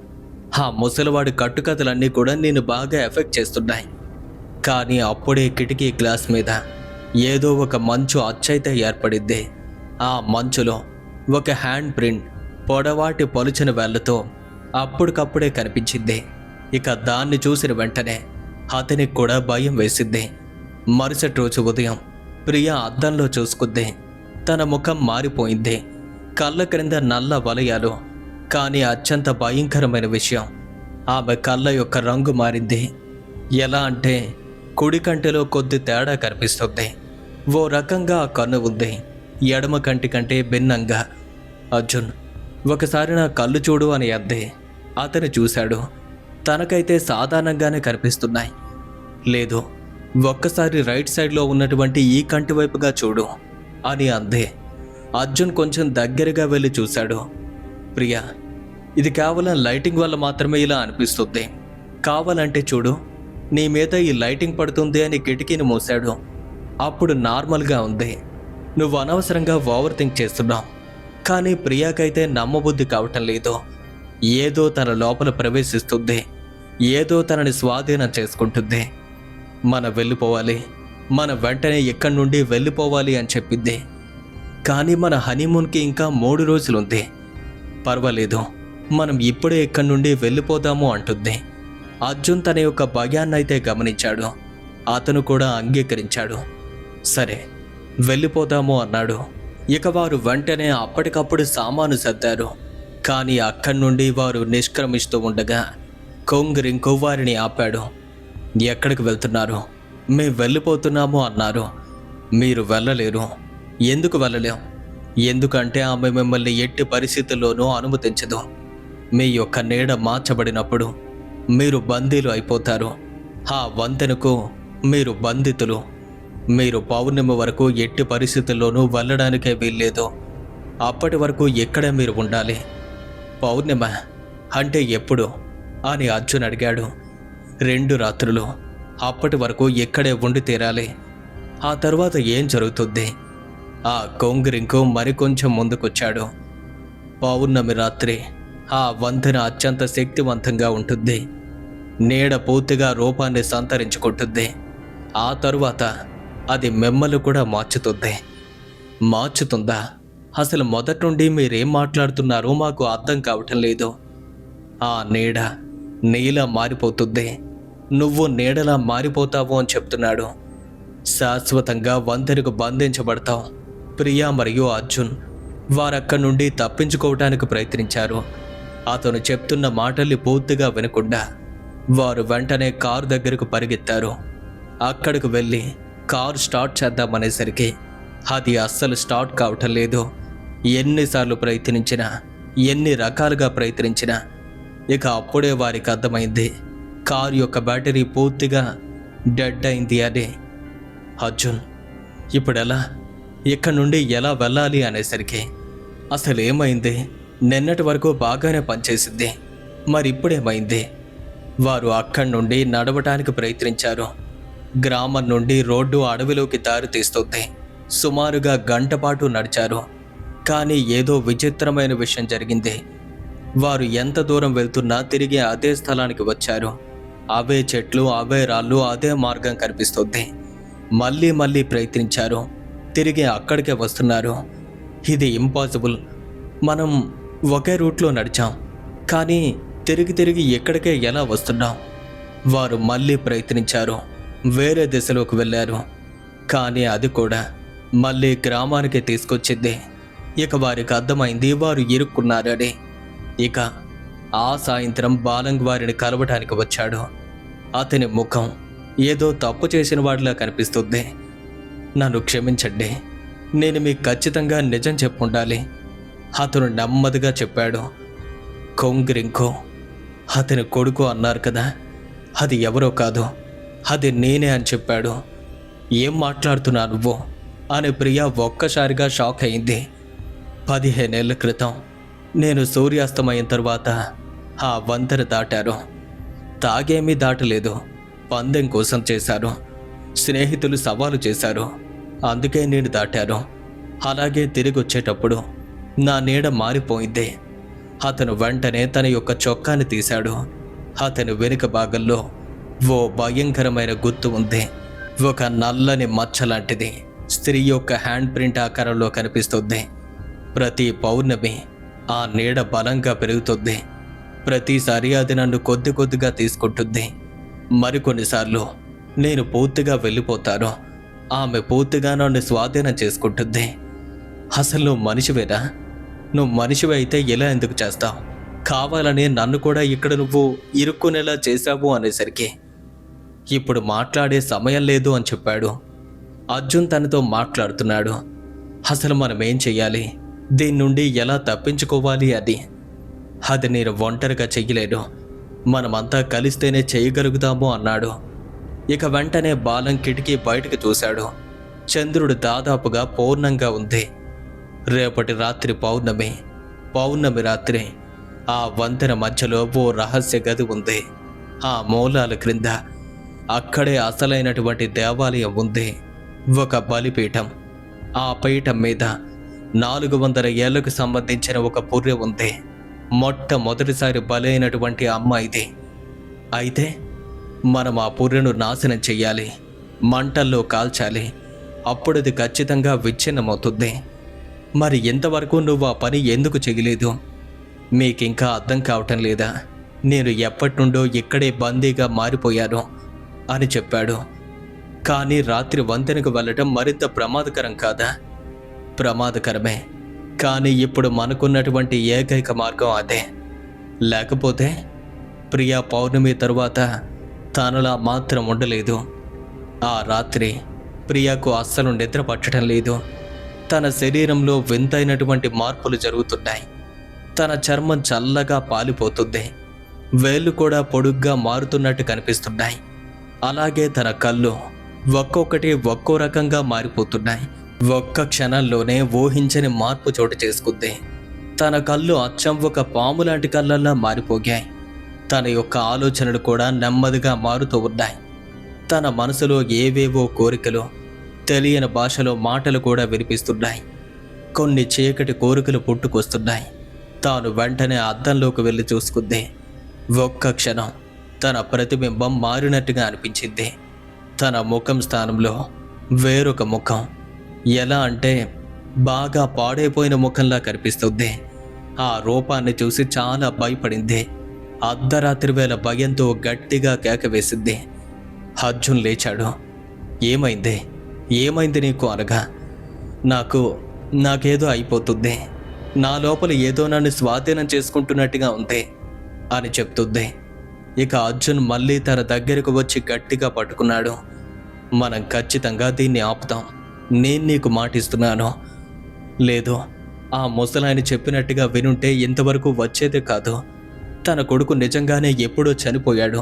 ఆ ముసలివాడి కట్టుకథలన్నీ కూడా నేను బాగా ఎఫెక్ట్ చేస్తున్నాయి. కానీ అప్పుడే కిటికీ గ్లాస్ మీద ఏదో ఒక మంచు అచ్చయితే ఏర్పడింది. ఆ మంచులో ఒక హ్యాండ్ ప్రింట్ పొడవాటి పలుచని వేళ్లతో అప్పటికప్పుడే కనిపించింది. ఇక దాన్ని చూసిన వెంటనే అతనికి కూడా భయం వేసింది. మరుసటి రోజు ఉదయం ప్రియా అద్దంలో చూసుకుంది. తన ముఖం మారిపోయింది. కళ్ళ క్రింద నల్ల వలయాలు. కానీ అత్యంత భయంకరమైన విషయం, ఆమె కళ్ళ యొక్క రంగు మారింది. ఎలా అంటే కుడి కంటిలో కొద్ది తేడా కనిపిస్తుంది. ఓ రకంగా ఆ కన్ను ఉంది, ఎడమ కంటి కంటే భిన్నంగా. అర్జున్, ఒకసారి నా కళ్ళు చూడు అని అంది. అతను చూశాడు. తనకైతే సాధారణంగానే కనిపిస్తున్నాయి. లేదు, ఒక్కసారి రైట్ సైడ్లో ఉన్నటువంటి ఈ కంటి వైపుగా చూడు అని అంది. అర్జున్ కొంచెం దగ్గరగా వెళ్ళి చూశాడు. ప్రియా, ఇది కేవలం లైటింగ్ వల్ల మాత్రమే ఇలా అనిపిస్తుంది. కావాలంటే చూడు, నీ మీద ఈ లైటింగ్ పడుతుంది అని కిటికీని మూశాడు. అప్పుడు నార్మల్గా ఉంది. నువ్వు అనవసరంగా ఓవర్ థింక్ చేస్తున్నావు. కానీ ప్రియాకైతే నమ్మబుద్ధి కావటం లేదు. ఏదో తన లోపల ప్రవేశిస్తుంది. ఏదో తనని స్వాధీనం చేసుకుంటుంది. మనం వెళ్ళిపోవాలి, మన వెంటనే ఇక్కడి నుండి వెళ్ళిపోవాలి అని చెప్పింది. కానీ మన హనీమూన్కి ఇంకా 3 రోజులుంది. పర్వాలేదు, మనం ఇప్పుడే ఇక్కడి నుండి వెళ్ళిపోదాము అంటుంది. అర్జున్ తన యొక్క భయాన్నైతే గమనించాడు. అతను కూడా అంగీకరించాడు. సరే, వెళ్ళిపోదాము అన్నాడు. ఇక వారు వెంటనే అప్పటికప్పుడు సామాను సర్దారు. కానీ అక్కడి నుండి వారు నిష్క్రమిస్తూ ఉండగా కొంగరింకో వారిని ఆపాడు. ఎక్కడికి వెళ్తున్నారు? మేము వెళ్ళిపోతున్నాము అన్నారు. మీరు వెళ్ళలేరు. ఎందుకు వెళ్ళలేం? ఎందుకంటే ఆమె మిమ్మల్ని ఎట్టి పరిస్థితుల్లోనూ అనుమతించదు. మీ యొక్క నీడ మార్చబడినప్పుడు మీరు బందీలు అయిపోతారు. ఆ వంతెనకు మీరు బంధితులు. మీరు పౌర్ణమి వరకు ఎట్టి పరిస్థితుల్లోనూ వెళ్ళడానికే వీల్లేదు. అప్పటి వరకు ఇక్కడే మీరు ఉండాలి. పౌర్ణిమ అంటే ఎప్పుడు అని అర్జున్ అడిగాడు. 2 రాత్రులు. అప్పటి వరకు ఇక్కడే ఉండి తీరాలి. ఆ తర్వాత ఏం జరుగుతుంది? ఆ కొంగరింకు మరికొంచెం ముందుకొచ్చాడు. పౌర్ణమి రాత్రి ఆ వంతెన అత్యంత శక్తివంతంగా ఉంటుంది. నీడ పూర్తిగా రూపాన్ని సంతరించుకుంటుంది. ఆ తరువాత అది మిమ్మల్ని కూడా మార్చుతుందా? అసలు మొదటి నుండి మీరేం మాట్లాడుతున్నారో మాకు అర్థం కావటం లేదు. ఆ నీడ నీలా మారిపోతుంది. నువ్వు నీడలా మారిపోతావు అని చెప్తున్నాడు. శాశ్వతంగా వంతెనకు బంధించబడతావు. ప్రియా మరియు అర్జున్ వారక్కడి నుండి తప్పించుకోవటానికి ప్రయత్నించారు. అతను చెప్తున్న మాటల్ని పూర్తిగా వినకుండా వారు వెంటనే కారు దగ్గరకు పరిగెత్తారు. అక్కడికి వెళ్ళి కారు స్టార్ట్ చేద్దామనేసరికి అది అస్సలు స్టార్ట్ కావటం లేదు. ఎన్నిసార్లు ప్రయత్నించినా, ఎన్ని రకాలుగా ప్రయత్నించినా ఇక అప్పుడే వారికి అర్థమైంది కారు యొక్క బ్యాటరీ పూర్తిగా డెడ్ అయింది అని. అర్జున్, ఇప్పుడెలా? ఇక్కడి నుండి ఎలా వెళ్ళాలి అనేసరికి అసలు ఏమైంది? నిన్నటి వరకు బాగానే పనిచేసింది, మరి ఇప్పుడేమైంది? వారు అక్కడి నుండి నడవటానికి ప్రయత్నించారు. గ్రామం నుండి రోడ్డు అడవిలోకి దారి తీస్తుంది. సుమారుగా 1 గంట పాటు నడిచారు. కానీ ఏదో విచిత్రమైన విషయం జరిగింది. వారు ఎంత దూరం వెళ్తున్నా తిరిగి అదే స్థలానికి వచ్చారు. అవే చెట్లు, అవే రాళ్ళు, అదే మార్గం కనిపిస్తుంది. మళ్ళీ మళ్ళీ ప్రయత్నించారు. తిరిగి అక్కడికే వస్తున్నారు. ఇది ఇంపాసిబుల్. మనం ఒకే రూట్లో నడిచాం, కానీ తిరిగి ఎక్కడికే ఎలా వస్తున్నాం? వారు మళ్ళీ ప్రయత్నించారు. వేరే దిశలోకి వెళ్ళారు. కానీ అది కూడా మళ్ళీ గ్రామానికి తీసుకొచ్చింది. ఇక వారికి అర్థమైంది వారు ఇరుక్కున్నారని. ఇక ఆ సాయంత్రం బాలంగ్ వారిని కలవటానికి వచ్చాడు. అతని ముఖం ఏదో తప్పు చేసిన వాడిలా కనిపిస్తుంది. నన్ను క్షమించండి, నేను మీకు ఖచ్చితంగా నిజం చెప్పుండాలి. అతను నెమ్మదిగా చెప్పాడు. కొంగరింకో అతని కొడుకు అన్నారు కదా, అది ఎవరో కాదు, అది నేనే అని చెప్పాడు. ఏం మాట్లాడుతున్నా నువ్వు అని ప్రియా ఒక్కసారిగా షాక్ అయింది. 15 ఏళ్ల క్రితం నేను సూర్యాస్తమయం తర్వాత ఆ వంతెన దాటారు. తాగేమీ దాటలేదు, పందెం కోసం చేశారు. స్నేహితులు సవాలు చేశారు, అందుకే నేను దాటాను. అలాగే తిరిగి వచ్చేటప్పుడు నా నీడ మారిపోయింది. అతను వెంటనే తన యొక్క చొక్కాని తీశాడు. అతని వెనుక భాగంలో ఓ భయంకరమైన గుర్తు ఉంది. ఒక నల్లని మచ్చ లాంటిది స్త్రీ యొక్క హ్యాండ్ ప్రింట్ ఆకారంలో కనిపిస్తుంది. ప్రతి పౌర్ణమి ఆ నీడ బలంగా పెరుగుతుంది. ప్రతిసారి అది నన్ను కొద్ది కొద్దిగా తీసుకుంటుంది. మరికొన్నిసార్లు నేను పూర్తిగా వెళ్ళిపోతాను, ఆమె పూర్తిగా నన్ను స్వాధీనం చేసుకుంటుంది. అసలు నువ్వు మనిషివేనా? నువ్వు మనిషివి అయితే ఇలా ఎందుకు చేస్తావు? కావాలని నన్ను కూడా ఇక్కడ నువ్వు ఇరుక్కునేలా చేశావు అనేసరికి ఇప్పుడు మాట్లాడే సమయం లేదు అని చెప్పాడు. అర్జున్ తనతో మాట్లాడుతున్నాడు. అసలు మనం ఏం చెయ్యాలి, దీని నుండి ఎలా తప్పించుకోవాలి అది నేను ఒంటరిగా చెయ్యలేను, మనమంతా కలిస్తేనే చేయగలుగుతాము అన్నాడు. ఇక వెంటనే బాలం కిటికీ బయటకు చూశాడు. చంద్రుడు దాదాపుగా పూర్ణంగా ఉంది. రేపటి రాత్రి పౌర్ణమి రాత్రి ఆ వంతెన మధ్యలో ఓ రహస్య గది ఉంది. ఆ మూలాల క్రింద అక్కడే అసలైనటువంటి దేవాలయం ఉంది. ఒక బలిపీఠం. ఆ పీఠం మీద 400 ఏళ్లకు సంబంధించిన ఒక పుర్రె ఉంది. మొట్టమొదటిసారి బలైనటువంటి అమ్మాయిది. అయితే మనం ఆ పుర్రెను నాశనం చెయ్యాలి, మంటల్లో కాల్చాలి. అప్పుడది ఖచ్చితంగా విచ్ఛిన్నమవుతుంది. మరి ఇంతవరకు నువ్వు ఆ పని ఎందుకు చెయ్యలేదు? మీకింకా అర్థం కావటం లేదా? నేను ఎప్పటి నుండో ఇక్కడే బందీగా మారిపోయాను అని చెప్పాడు. కానీ రాత్రి వంతెనకు వెళ్ళటం మరింత ప్రమాదకరం కాదా? ప్రమాదకరమే, కానీ ఇప్పుడు మనకున్నటువంటి ఏకైక మార్గం అదే. లేకపోతే ప్రియా పౌర్ణమి తరువాత తనలా మాత్రం ఉండలేదు. ఆ రాత్రి ప్రియాకు అస్సలు నిద్ర పట్టడం లేదు. తన శరీరంలో వింతైనటువంటి మార్పులు జరుగుతున్నాయి. తన చర్మం చల్లగా పాలిపోతుంది. వేళ్ళు కూడా పొడుగ్గా మారుతున్నట్టు కనిపిస్తున్నాయి. అలాగే తన కళ్ళు ఒక్కొక్కటి ఒక్కో రకంగా మారిపోతున్నాయి. ఒక్క క్షణంలోనే ఊహించని మార్పు చోటు చేసుకుంది. తన కళ్ళు అచ్చం ఒక పాము లాంటి కళ్ళల్లా మారిపోయాయి. తన యొక్క ఆలోచనలు కూడా నెమ్మదిగా మారుతూ ఉన్నాయి. తన మనసులో ఏవేవో కోరికలు, తెలియని భాషలో మాటలు కూడా వినిపిస్తున్నాయి. కొన్ని చీకటి కోరికలు పుట్టుకొస్తున్నాయి. తాను వెంటనే అద్దంలోకి వెళ్ళి చూసుకుంది. ఒక్క క్షణం తన ప్రతిబింబం మారినట్టుగా అనిపించింది. తన ముఖం స్థానంలో వేరొక ముఖం. ఎలా అంటే బాగా పాడైపోయిన ముఖంలా కనిపిస్తుంది. ఆ రూపాన్ని చూసి చాలా భయపడింది. అర్ధరాత్రి వేళ భయంతో గట్టిగా కేక వేసింది. అర్జున్ లేచాడు. ఏమైంది నీకు అనగా, నాకేదో అయిపోతుంది, నా లోపల ఏదో నన్ను స్వాధీనం చేసుకుంటున్నట్టుగా ఉంది అని చెప్తుంది. ఇక అర్జున్ మళ్ళీ తన దగ్గరకు వచ్చి గట్టిగా పట్టుకున్నాడు. మనం ఖచ్చితంగా దీన్ని ఆపుతాం, నేను నీకు మాటిస్తున్నాను. లేదు, ఆ ముసలాయన చెప్పినట్టుగా వినుంటే ఇంతవరకు వచ్చేదే కాదు. తన కొడుకు నిజంగానే ఎప్పుడో చనిపోయాడు.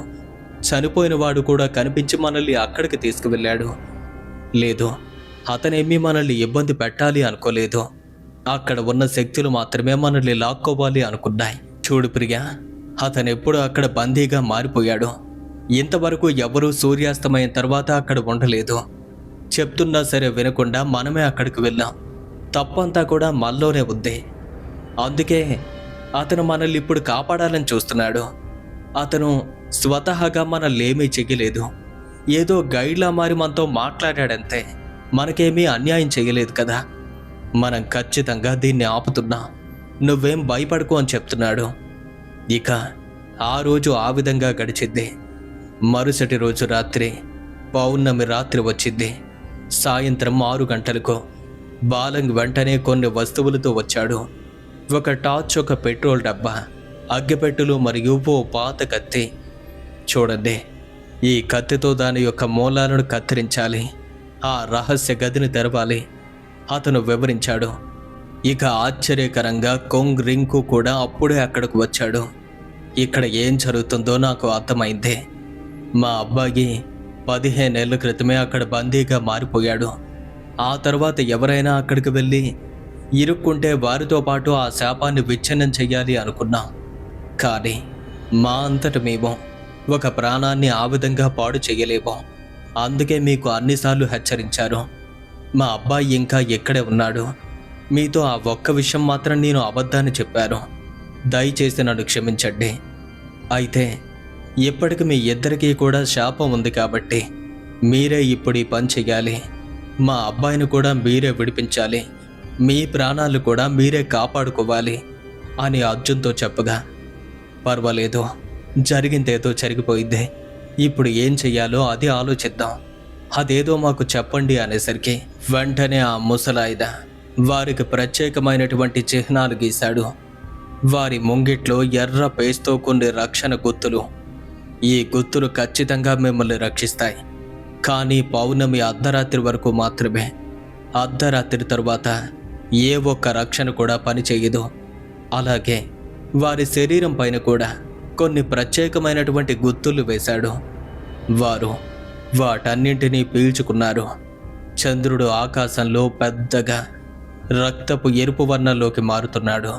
చనిపోయిన వాడు కూడా కనిపించి మనల్ని అక్కడికి తీసుకువెళ్ళాడు. లేదు, అతనేమీ మనల్ని ఇబ్బంది పెట్టాలి అనుకోలేదు. అక్కడ ఉన్న శక్తులు మాత్రమే మనల్ని లాక్కోవాలి అనుకున్నాయి. చూడు ప్రియా, అతనెప్పుడు అక్కడ బందీగా మారిపోయాడు. ఇంతవరకు ఎవరూ సూర్యాస్తమయం తర్వాత అక్కడ ఉండలేదు. చెప్తున్నా సరే వినకుండా మనమే అక్కడికి వెళ్ళాం. తప్పంతా కూడా మనలోనే ఉంది. అందుకే అతను మనల్ని ఇప్పుడు కాపాడాలని చూస్తున్నాడు. అతను స్వతహాగా మనల్ని ఏమీ చెయ్యలేదు. ఏదో గైడ్లా మారి మనతో మాట్లాడాడంతే. మనకేమీ అన్యాయం చేయలేదు కదా. మనం ఖచ్చితంగా దీన్ని ఆపుతున్నాం, నువ్వేం భయపడకు అని చెప్తున్నాడు. ఇక ఆ రోజు ఆ విధంగా గడిచింది. మరుసటి రోజు రాత్రి పౌర్ణమి రాత్రి వచ్చింది. సాయంత్రం 6 గంటలకు బాలంగ్ వెంటనే కొన్ని వస్తువులతో వచ్చాడు. ఒక టార్చ్, ఒక పెట్రోల్ డబ్బా, అగ్గిపెట్టెలు మరియు ఓ పాత కత్తి. చూడండి, ఈ కత్తితో దాని యొక్క మూలాలను కత్తిరించాలి, ఆ రహస్య గదిని తెరవాలి అతను వివరించాడు. ఇక ఆశ్చర్యకరంగా కొంగ్ రింకు కూడా అప్పుడే అక్కడికి వచ్చాడు. ఇక్కడ ఏం జరుగుతుందో నాకు అర్థమైంది. మా అబ్బాయి 15 ఏళ్ల క్రితమే అక్కడ బందీగా మారిపోయాడు. ఆ తర్వాత ఎవరైనా అక్కడికి వెళ్ళి ఇరుక్కుంటే వారితో పాటు ఆ శాపాన్ని విచ్ఛిన్నం చెయ్యాలి అనుకున్నాం. కానీ మా అంతట మేము ఒక ప్రాణాన్ని ఆ విధంగా పాడు చెయ్యలేము. అందుకే మీకు అన్నిసార్లు హెచ్చరించారు. మా అబ్బాయి ఇంకా ఎక్కడే ఉన్నాడు. మీతో ఆ ఒక్క విషయం మాత్రం నేను అబద్ధాన్ని చెప్పాను. దయచేసి నన్ను క్షమించండి. అయితే ఇప్పటికి మీ ఇద్దరికీ కూడా శాపం ఉంది కాబట్టి మీరే ఇప్పుడు ఈ పని చెయ్యాలి. మా అబ్బాయిని కూడా మీరే విడిపించాలి. మీ ప్రాణాలు కూడా మీరే కాపాడుకోవాలి అని అర్జున్తో చెప్పగా, పర్వాలేదు, జరిగిందేదో జరిగిపోయింది. ఇప్పుడు ఏం చెయ్యాలో అది ఆలోచిద్దాం. అదేదో మాకు చెప్పండి అనేసరికి వెంటనే ఆ ముసలాయన వారికి ప్రత్యేకమైనటువంటి చిహ్నాలు గీశాడు. వారి ముంగిట్లో ఎర్ర పేస్తో కొన్ని రక్షణ గుర్తులు. ఈ గుర్తులు ఖచ్చితంగా మిమ్మల్ని రక్షిస్తాయి. కానీ పౌర్ణమి అర్ధరాత్రి వరకు మాత్రమే. అర్ధరాత్రి తరువాత ఏ ఒక్క రక్షణ కూడా పనిచేయదు. అలాగే వారి శరీరం పైన కూడా కొన్ని ప్రత్యేకమైనటువంటి గుర్తులు వేశాడు. వారు వాటన్నింటినీ పీల్చుకున్నారు. చంద్రుడు ఆకాశంలో పెద్దగా రక్తపు ఎరుపు వర్ణంలోకి మారుతున్నాడు.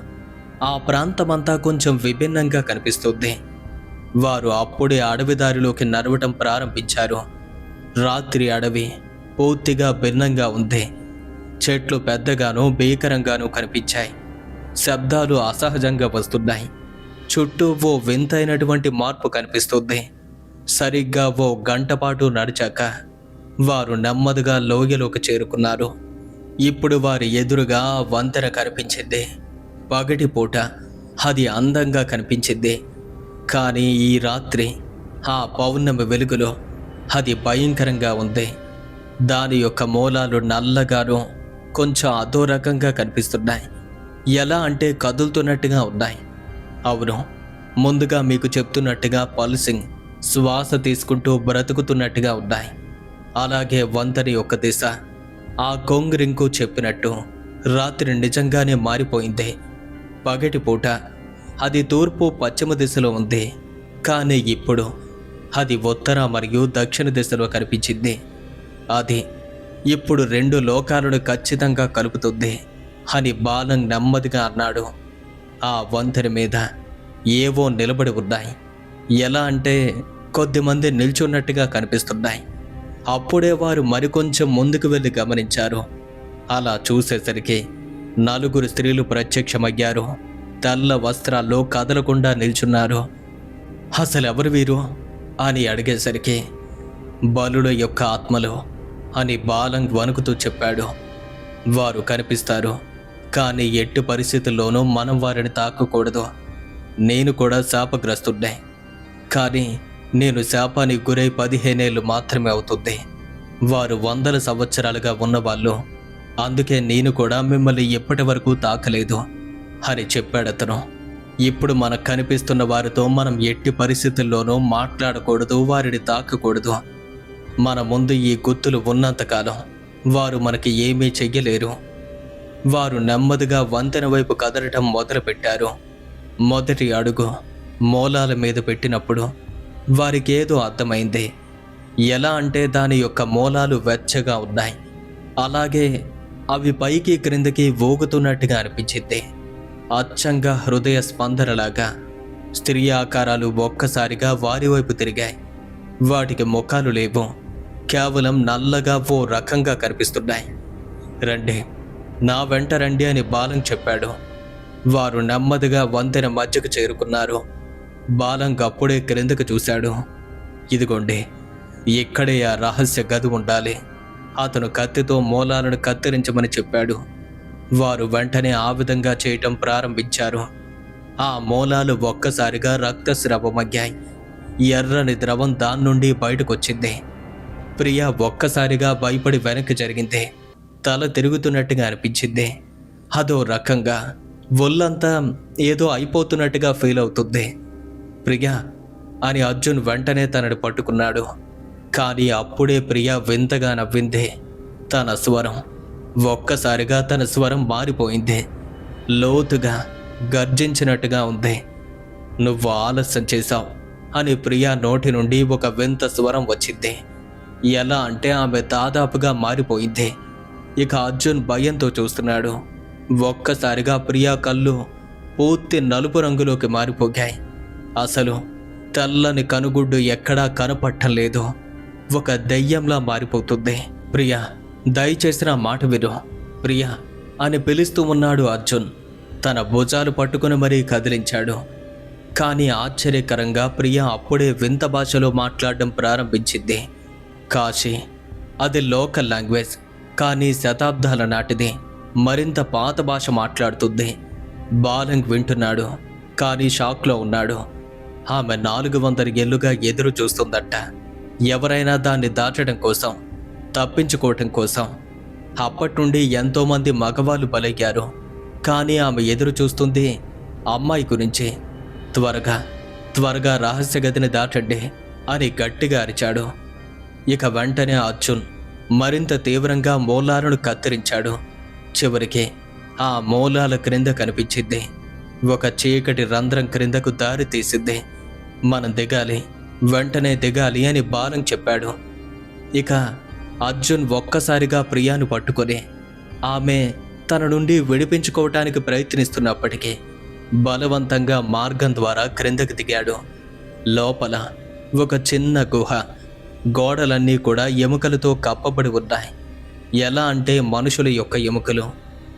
ఆ ప్రాంతమంతా కొంచెం విభిన్నంగా కనిపిస్తుంది. వారు అప్పుడే అడవిదారిలోకి నడవటం ప్రారంభించారు. రాత్రి అడవి పూర్తిగా భిన్నంగా ఉంది. చెట్లు పెద్దగానూ భీకరంగానూ కనిపించాయి. శబ్దాలు అసహజంగా వస్తున్నాయి. చుట్టూ ఓ వింతైనటువంటి మార్పు కనిపిస్తుంది. సరిగ్గా ఓ గంట పాటు నడిచాక వారు నెమ్మదిగా లోయలోకి చేరుకున్నారు. ఇప్పుడు వారి ఎదురుగా వంతెన కనిపించింది. పగటిపూట అది అందంగా కనిపించింది. కానీ ఈ రాత్రి ఆ పౌర్ణమి వెలుగులో అది భయంకరంగా ఉంది. దాని యొక్క మూలాలు నల్లగాను కొంచెం అదో రకంగా కనిపిస్తున్నాయి. ఎలా అంటే కదులుతున్నట్టుగా ఉన్నాయి. అవును, ముందుగా మీకు చెప్తున్నట్టుగా పల్సింగ్, శ్వాస తీసుకుంటూ బ్రతుకుతున్నట్టుగా ఉన్నాయి. అలాగే వంతెన యొక్క దిశ ఆ కొంగరింకు చెప్పినట్టు రాత్రి నిజంగానే మారిపోయింది. పగటిపూట అది తూర్పు పశ్చిమ దిశలో ఉంది. కానీ ఇప్పుడు అది ఉత్తర మరియు దక్షిణ దిశలో కనిపించింది. అది ఇప్పుడు రెండు లోకాలను ఖచ్చితంగా కలుపుతుంది అని బాలం నెమ్మదిగా అన్నాడు. ఆ వంతెన మీద ఏవో నిలబడి ఉన్నాయి. ఎలా అంటే కొద్దిమంది నిల్చున్నట్టుగా కనిపిస్తున్నాయి. అప్పుడే వారు మరికొంచెం ముందుకు వెళ్ళి గమనించారు. అలా చూసేసరికి 4 స్త్రీలు ప్రత్యక్షమయ్యారు. తెల్ల వస్త్రాల్లో కదలకుండా నిల్చున్నారు. అసలెవరు వీరు అని అడిగేసరికి బలుల యొక్క ఆత్మలు అని బాలం వణుకుతూ చెప్పాడు. వారు కనిపిస్తారు, కానీ ఎట్టి పరిస్థితుల్లోనూ మనం వారిని తాకకూడదు. నేను కూడా శాపగ్రస్తుడ్నే. కానీ నేను శాపానికి గురై 15 ఏళ్ళు మాత్రమే అవుతుంది. వారు 100 సంవత్సరాలుగా ఉన్నవాళ్ళు. అందుకే నేను కూడా మిమ్మల్ని ఎప్పటి వరకు తాకలేదు అని చెప్పాడతను. ఇప్పుడు మనకు కనిపిస్తున్న వారితో మనం ఎట్టి పరిస్థితుల్లోనూ మాట్లాడకూడదు, వారిని తాకకూడదు. మన ముందు ఈ గుర్తులు ఉన్నంతకాలం వారు మనకి ఏమీ చెయ్యలేరు. వారు నెమ్మదిగా వంతెన వైపు కదలటం మొదలుపెట్టారు. మొదటి అడుగు మూలాల మీద పెట్టినప్పుడు వారికేదో అర్థమైంది. ఎలా అంటే దాని యొక్క మూలాలు వెచ్చగా ఉన్నాయి. అలాగే అవి పైకి క్రిందకి ఊగుతున్నట్టుగా అనిపించింది. అచ్చంగా హృదయ స్పందనలాగా స్త్రీ ఆకారాలు ఒక్కసారిగా వారి వైపు తిరిగాయి. వాటికి ముఖాలు లేవు, కేవలం నల్లగా ఓ రకంగా కనిపిస్తున్నాయి. రండి, నా వెంట రండి అని బాలం చెప్పాడు. వారు నెమ్మదిగా వంతెన మధ్యకు చేరుకున్నారు. బాలం అప్పుడే క్రిందకు చూశాడు. ఇదిగోండి, ఇక్కడే ఆ రహస్య గది ఉండాలి. అతను కత్తితో మూలాలను కత్తిరించమని చెప్పాడు. వారు వెంటనే ఆ విధంగా చేయటం ప్రారంభించారు. ఆ మూలాలు ఒక్కసారిగా రక్తస్రావమయ్యాయి. ఎర్రని ద్రవం దాని నుండి బయటకొచ్చింది. ప్రియా ఒక్కసారిగా భయపడి వెనక్కి జరిగింది. తల తిరుగుతున్నట్టుగా అనిపించింది. అదో రకంగా ఒళ్ళంతా ఏదో అయిపోతున్నట్టుగా ఫీల్ అవుతుంది. ప్రియా అని అర్జున్ వెంటనే తనని పట్టుకున్నాడు. కానీ అప్పుడే ప్రియా వింతగా నవ్వింది. తన స్వరం ఒక్కసారిగా తన స్వరం మారిపోయింది. లోతుగా గర్జించినట్టుగా ఉంది. నువ్వు ఆలస్యం చేశావు అని ప్రియా నోటి నుండి ఒక వింత స్వరం వచ్చింది. ఎలా అంటే ఆమె దాదాపుగా మారిపోయింది. ఇక అర్జున్ భయంతో చూస్తున్నాడు. ఒక్కసారిగా ప్రియా కళ్ళు పూర్తి నలుపు రంగులోకి మారిపోయాయి. అసలు తెల్లని కనుగుడ్డు ఎక్కడా కనపట్టం లేదు. ఒక దెయ్యంలా మారిపోతుంది. ప్రియా, దయచేసి నా మాట విను ప్రియా అని పిలుస్తూ ఉన్నాడు అర్జున్. తన భుజాలు పట్టుకుని మరీ కదిలించాడు. కానీ ఆశ్చర్యకరంగా ప్రియా అప్పుడే వింత భాషలో మాట్లాడడం ప్రారంభించింది. కాశీ, అది లోకల్ లాంగ్వేజ్, కానీ శతాబ్దాల నాటిది. మరింత పాత భాష మాట్లాడుతుంది. బాలంగ్ వింటున్నాడు, కానీ షాక్లో ఉన్నాడు. ఆమె 400 ఏళ్లుగా ఎదురు చూస్తుందట, ఎవరైనా దాన్ని దాటడం కోసం, తప్పించుకోవటం కోసం. అప్పటి నుండి ఎంతోమంది మగవాళ్ళు బలయ్యారు, కానీ ఆమె ఎదురు చూస్తుంది అమ్మాయి గురించి. త్వరగా త్వరగా రహస్య గదిని దాటండి అని గట్టిగా అరిచాడు. ఇక వెంటనే అర్జున్ మరింత తీవ్రంగా మూలాలను కత్తిరించాడు. చివరికి ఆ మూలాల క్రింద కనిపించింది ఒక చీకటి రంధ్రం క్రిందకు దారి తీసింది. మనం దిగాలి, వెంటనే దిగాలి అని బాలంగ్ చెప్పాడు. ఇక అర్జున్ ఒక్కసారిగా ప్రియాను పట్టుకొని ఆమె తన నుండి విడిపించుకోవటానికి ప్రయత్నిస్తున్నప్పటికీ బలవంతంగా మార్గం ద్వారా క్రిందకు దిగాడు. లోపల ఒక చిన్న గుహ, గోడలన్నీ కూడా ఎముకలతో కప్పబడి ఉన్నాయి. ఎలా అంటే మనుషుల యొక్క ఎముకలు,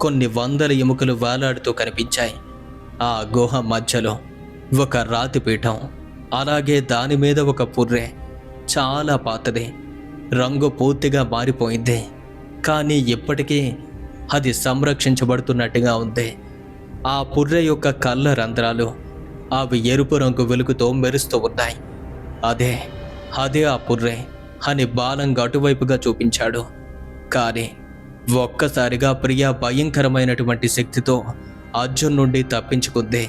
కొన్ని వందల ఎముకలు వేలాడుతూ కనిపించాయి. ఆ గుహ మధ్యలో ఒక రాతి పీఠం, అలాగే దాని మీద ఒక పుర్రె. చాలా పాతది, రంగు పూర్తిగా మారిపోయింది, కానీ ఇప్పటికీ అది సంరక్షించబడుతున్నట్టుగా ఉంది. ఆ పుర్రె యొక్క కళ్ళ రంధ్రాలు అవి ఎరుపు రంగు వెలుగుతో మెరుస్తూ ఉన్నాయి. అదే అదే ఆ పుర్రె అని బాలంగ్ అటువైపుగా చూపించాడు. కానీ ఒక్కసారిగా ప్రియా భయంకరమైనటువంటి శక్తితో అర్జున్ నుండి తప్పించుకుంది.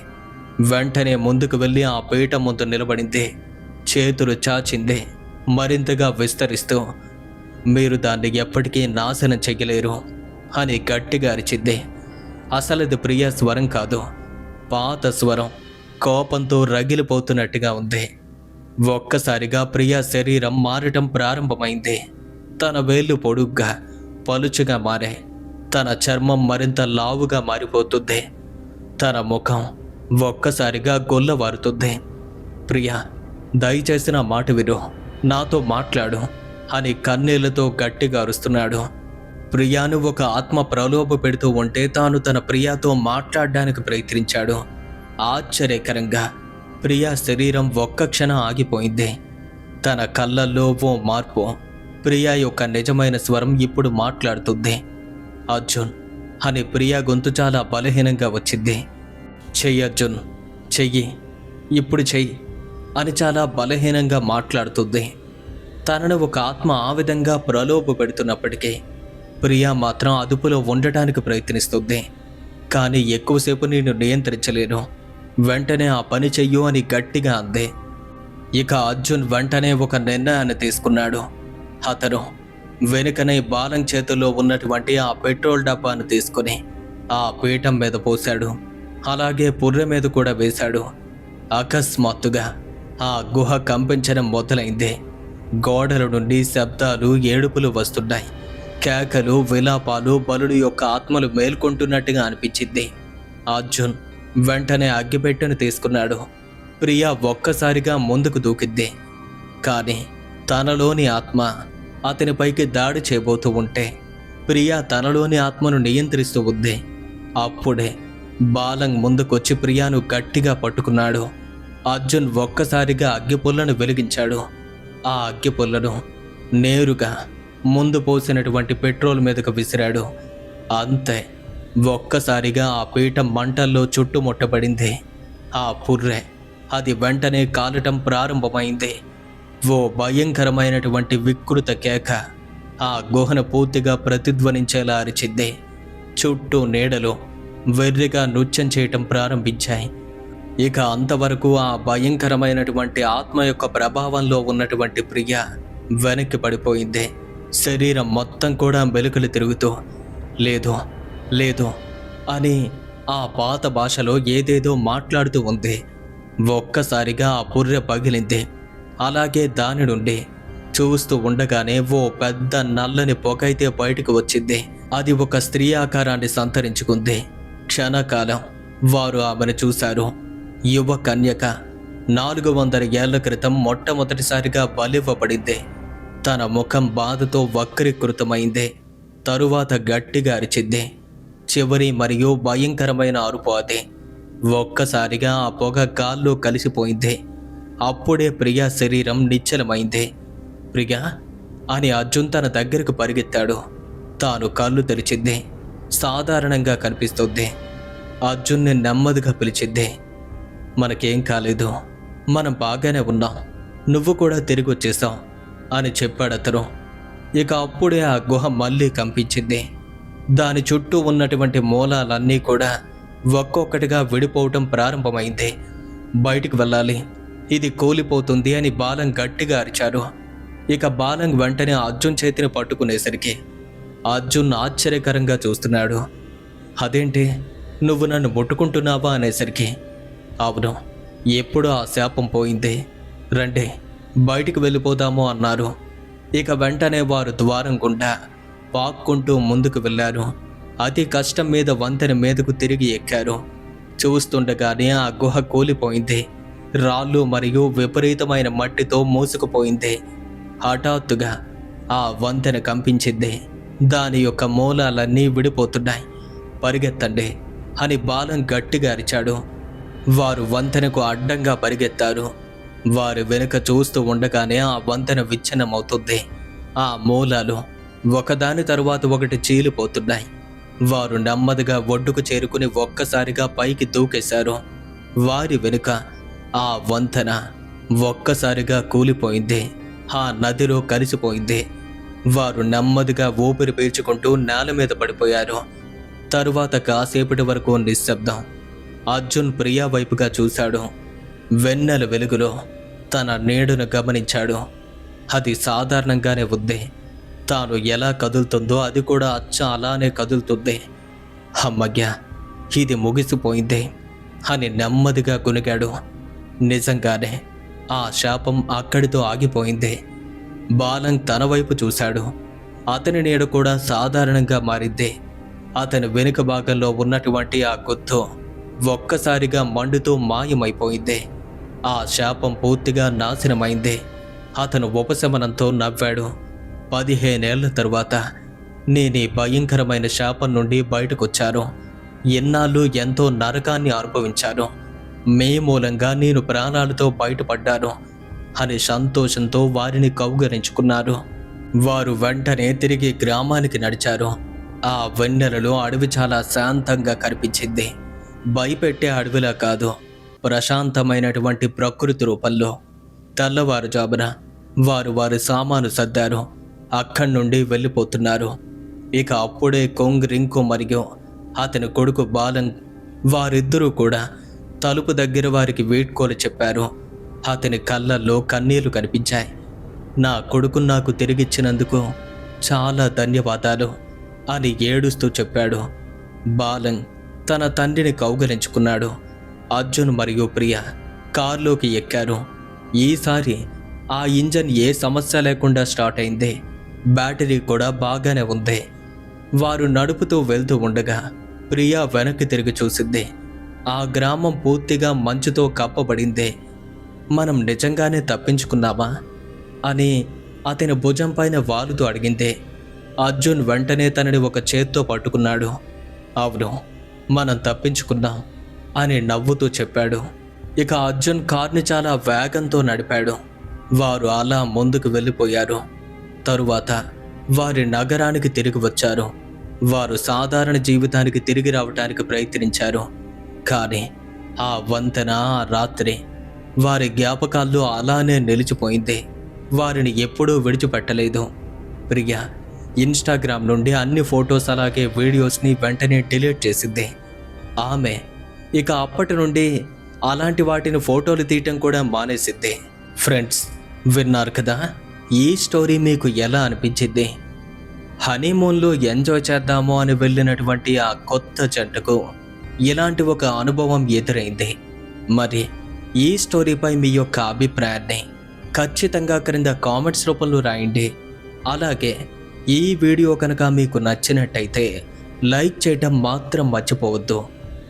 వెంటనే ముందుకు వెళ్ళి ఆ పీఠం ముందు నిలబడింది. చేతులు చాచింది, మరింతగా విస్తరిస్తూ, మీరు దాన్ని ఎప్పటికీ నాశనం చెయ్యలేరు అని గట్టిగా అరిచింది. అసలది ప్రియా స్వరం కాదు, పాత స్వరం, కోపంతో రగిలిపోతున్నట్టుగా ఉంది. ఒక్కసారిగా ప్రియా శరీరం మారటం ప్రారంభమైంది. తన వేళ్ళు పొడుగ్గా పలుచుగా మారే, తన చర్మం మరింత లావుగా మారిపోతుంది. తన ముఖం ఒక్కసారిగా గొల్లవారుతుంది. ప్రియా, దయచేసి నా మాట విను, నాతో మాట్లాడు అని కన్నీళ్లతో గట్టిగా అరుస్తున్నాడు. ప్రియాను ఒక ఆత్మ ప్రలోభ పెడుతూ ఉంటే తాను తన ప్రియాతో మాట్లాడడానికి ప్రయత్నించాడు. ఆశ్చర్యకరంగా ప్రియా శరీరం ఒక్క క్షణం ఆగిపోయింది. తన కళ్ళల్లో ఓ మార్పు. ప్రియా యొక్క నిజమైన స్వరం ఇప్పుడు మాట్లాడుతుంది. అర్జున్ అని ప్రియా గొంతు చాలా బలహీనంగా వచ్చింది. చెయ్యి అర్జున్, చెయ్యి, ఇప్పుడు చెయ్యి అని చాలా బలహీనంగా మాట్లాడుతుంది. తనను ఒక ఆత్మ ఆ విధంగా ప్రలోభ పెడుతున్నప్పటికీ ప్రియా మాత్రం అదుపులో ఉండటానికి ప్రయత్నిస్తుంది. కానీ ఎక్కువసేపు నేను నియంత్రించలేను, వెంటనే ఆ పని చెయ్యు అని గట్టిగా అంది. ఇక అర్జున్ వెంటనే ఒక నిర్ణయాన్ని తీసుకున్నాడు. అతను వెనుకనే బాలంగ్ చేతుల్లో ఉన్నటువంటి ఆ పెట్రోల్ డబ్బాను తీసుకుని ఆ పీఠం మీద పోశాడు. అలాగే పుర్రె మీద కూడా వేశాడు. అకస్మాత్తుగా ఆ గుహ కంపించడం మొదలైంది. గోడల నుండి శబ్దాలు, ఏడుపులు వస్తున్నాయి. కేకలు, విలాపాలు, బలుడు యొక్క ఆత్మలు మేల్కొంటున్నట్టుగా అనిపించింది. అర్జున్ వెంటనే అగ్గిపెట్టెను తీసుకున్నాడు. ప్రియా ఒక్కసారిగా ముందుకు దూకింది. కానీ తనలోని ఆత్మ అతనిపైకి దాడి చేయబోతూ ఉంటే ప్రియా తనలోని ఆత్మను నియంత్రిస్తూ ఉంది. అప్పుడే బాలంగ్ ముందుకొచ్చి ప్రియాను గట్టిగా పట్టుకున్నాడు. అర్జున్ ఒక్కసారిగా అగ్గిపుల్లను వెలిగించాడు. ఆ అగ్గిపుల్లను నేరుగా ముందు పోసినటువంటి పెట్రోల్ మీదకు విసిరాడు. అంతే, ఒక్కసారిగా ఆ పీఠం మంటల్లో చుట్టుముట్టబడింది. ఆ పుర్రె అది వెంటనే కాలటం ప్రారంభమైంది. ఓ భయంకరమైనటువంటి వికృత కేక ఆ గుహను పూర్తిగా ప్రతిధ్వనించేలా అరిచింది. చుట్టూ నీడలు వెర్రిగా నృత్యం చేయటం ప్రారంభించాయి. ఇక అంతవరకు ఆ భయంకరమైనటువంటి ఆత్మ యొక్క ప్రభావంలో ఉన్నటువంటి ప్రియ వెనక్కి పడిపోయింది. శరీరం మొత్తం కూడా మెలికలు తిరుగుతూ లేదు లేదు అని ఆ పాత భాషలో ఏదేదో మాట్లాడుతూ ఉంది. ఒక్కసారిగా ఆ పుర్రె పగిలింది. అలాగే దాని నుండి చూస్తూ ఉండగానే ఓ పెద్ద నల్లని పొగైతే బయటకు వచ్చింది. అది ఒక స్త్రీ ఆకారాన్ని సంతరించుకుంది. క్షణకాలం వారు ఆమెను చూశారు. యువ కన్యక 400 ఏళ్ల క్రితం మొట్టమొదటిసారిగా బలివ్వబడింది. తన ముఖం బాధతో వక్రీకృతమైంది. తరువాత గట్టిగా అరిచింది. చివరి మరియు భయంకరమైన అరుపు అది. ఒక్కసారిగా ఆ పొగ గాల్లో కలిసిపోయింది. అప్పుడే ప్రియా శరీరం నిశ్చలమైంది. ప్రియా అని అర్జున్ తన దగ్గరకు పరిగెత్తాడు. తాను కళ్ళు తెరిచింది. సాధారణంగా కనిపిస్తుంది. అర్జున్ని నెమ్మదిగా పిలిచింది. మనకేం కాలేదు, మనం బాగానే ఉన్నాం, నువ్వు కూడా తిరిగి వచ్చేసావు అని చెప్పాడతను. ఇక అప్పుడే ఆ గుహ మళ్ళీ కంపించింది. దాని చుట్టూ ఉన్నటువంటి మూలాలన్నీ కూడా ఒక్కొక్కటిగా విడిపోవటం ప్రారంభమైంది. బయటికి వెళ్ళాలి, ఇది కూలిపోతుంది అని బాలం గట్టిగా అరిచారు. ఇక బాలం వెంటనే అర్జున్ చేతిని పట్టుకునేసరికి అర్జున్ ఆశ్చర్యకరంగా చూస్తున్నాడు. అదేంటి, నువ్వు నన్ను ముట్టుకుంటున్నావా అనేసరికి, అవును, ఎప్పుడూ ఆ శాపం పోయింది, రండి బయటికి వెళ్ళిపోదాము అన్నారు. ఇక వెంటనే వారు ద్వారం గుండా పాక్కుంటూ ముందుకు వెళ్ళారు. అతి కష్టం మీద వంతెన మీదకు తిరిగి ఎక్కారు. చూస్తుండగానే ఆ గుహ కూలిపోయింది. రాళ్ళు మరియు విపరీతమైన మట్టితో మూసుకుపోయింది. హఠాత్తుగా ఆ వంతెన కంపించింది. దాని యొక్క మూలాలన్నీ విడిపోతున్నాయి. పరిగెత్తండి అని బాలం గట్టిగా అరిచాడు. వారు వంతెనకు అడ్డంగా పరిగెత్తారు. వారి వెనుక చూస్తూ ఉండగానే ఆ వంతెన విచ్ఛిన్నమవుతుంది. ఆ మూలాలు ఒకదాని తరువాత ఒకటి చీలిపోతున్నాయి. వారు నెమ్మదిగా ఒడ్డుకు చేరుకుని ఒక్కసారిగా పైకి దూకేశారు. వారి వెనుక ఆ వంతెన ఒక్కసారిగా కూలిపోయింది. ఆ నదిలో కలిసిపోయింది. వారు నెమ్మదిగా ఊపిరి పీల్చుకుంటూ నేల మీద పడిపోయారు. తరువాత కాసేపటి వరకు నిశ్శబ్దం. అర్జున్ ప్రియా వైపుగా చూశాడు. వెన్నెల వెలుగులో తన నీడను గమనించాడు. అది సాధారణంగానే ఉంది. తాను ఎలా కదులుతుందో అది కూడా అచ్చ అలానే కదులుతుంది. అమ్మయ్య, ఇది ముగిసిపోయింది అని నెమ్మదిగా కొనిగాడు. నిజంగానే ఆ శాపం అక్కడితో ఆగిపోయింది. బాలం తన వైపు చూశాడు. అతని నీడ కూడా సాధారణంగా మారింది. అతని వెనుక భాగంలో ఉన్నటువంటి ఆ గుర్తు ఒక్కసారిగా మండుతూ మాయమైపోయింది. ఆ శాపం పూర్తిగా నాశనమైంది. అతను ఉపశమనంతో నవ్వాడు. 15 ఏళ్ల తరువాత నేను ఈ భయంకరమైన శాపం నుండి బయటకొచ్చాను. ఎన్నాళ్ళు ఎంతో నరకాన్ని అనుభవించాను. మీ మూలంగా నేను ప్రాణాలతో బయటపడ్డాను అని సంతోషంతో వారిని కౌగలించుకున్నారు. వారు వెంటనే తిరిగి గ్రామానికి నడిచారు. ఆ వెన్నెలలో అడవి చాలా శాంతంగా కనిపించింది. భయపెట్టే అడవిలా కాదు, ప్రశాంతమైనటువంటి ప్రకృతి రూపంలో. తెల్లవారుజామున వారి సామాను సర్దారు. అక్కడి నుండి వెళ్ళిపోతున్నారు. ఇక అప్పుడే కొంగ్ రింకు మరియు అతని కొడుకు బాలం వారిద్దరూ కూడా తలుపు దగ్గర వారికి వీడ్కోలు చెప్పారు. అతని కళ్ళల్లో కన్నీళ్లు కనిపించాయి. నా కొడుకు నాకు తిరిగిచ్చినందుకు చాలా ధన్యవాదాలు అని ఏడుస్తూ చెప్పాడు. బాలం తన తండ్రిని కౌగలించుకున్నాడు. అర్జున్ మరియు ప్రియ కారులోకి ఎక్కారు. ఈసారి ఆ ఇంజన్ ఏ సమస్య లేకుండా స్టార్ట్ అయింది. బ్యాటరీ కూడా బాగానే ఉంది. వారు నడుపుతూ వెళ్తూ ఉండగా ప్రియా వెనక్కి తిరిగి చూసింది. ఆ గ్రామం పూర్తిగా మంచుతో కప్పబడింది. మనం నిజంగానే తప్పించుకున్నామా అని అతని భుజం పైన వాలుతూ అడిగింది. అర్జున్ వెంటనే తనని ఒక చేత్తో పట్టుకున్నాడు. అవును, మనం తప్పించుకున్నాం అని నవ్వుతూ చెప్పాడు. ఇక అర్జున్ కార్ని చాలా వేగంతో నడిపాడు. వారు అలా ముందుకు వెళ్ళిపోయారు. తరువాత వారి నగరానికి తిరిగి వచ్చారు. వారు సాధారణ జీవితానికి తిరిగి రావడానికి ప్రయత్నించారు. కానీ ఆ వంతెన ఆ రాత్రి వారి జ్ఞాపకాల్లో అలానే నిలిచిపోయింది. వారిని ఎప్పుడూ విడిచిపెట్టలేదు. ప్రియా ఇన్స్టాగ్రామ్ నుండి అన్ని ఫొటోస్ అలాగే వీడియోస్ని వెంటనే డిలీట్ చేసింది. ఆమె ఇక అప్పటి నుండి అలాంటి వాటిని ఫోటోలు తీయటం కూడా మానేసింది. ఫ్రెండ్స్, విన్నారు కదా, ఈ స్టోరీ మీకు ఎలా అనిపించింది? హనీమూన్లో ఎంజాయ్ చేద్దాము అని వెళ్ళినటువంటి ఆ కొత్త జంటకు ఇలాంటి ఒక అనుభవం ఎదురైంది. మరి ఈ స్టోరీపై మీ యొక్క అభిప్రాయాన్ని ఖచ్చితంగా క్రింద కామెంట్స్ రూపంలో రాయండి. అలాగే ఈ వీడియో కనుక మీకు నచ్చినట్టయితే లైక్ చేయడం మాత్రం మర్చిపోవద్దు.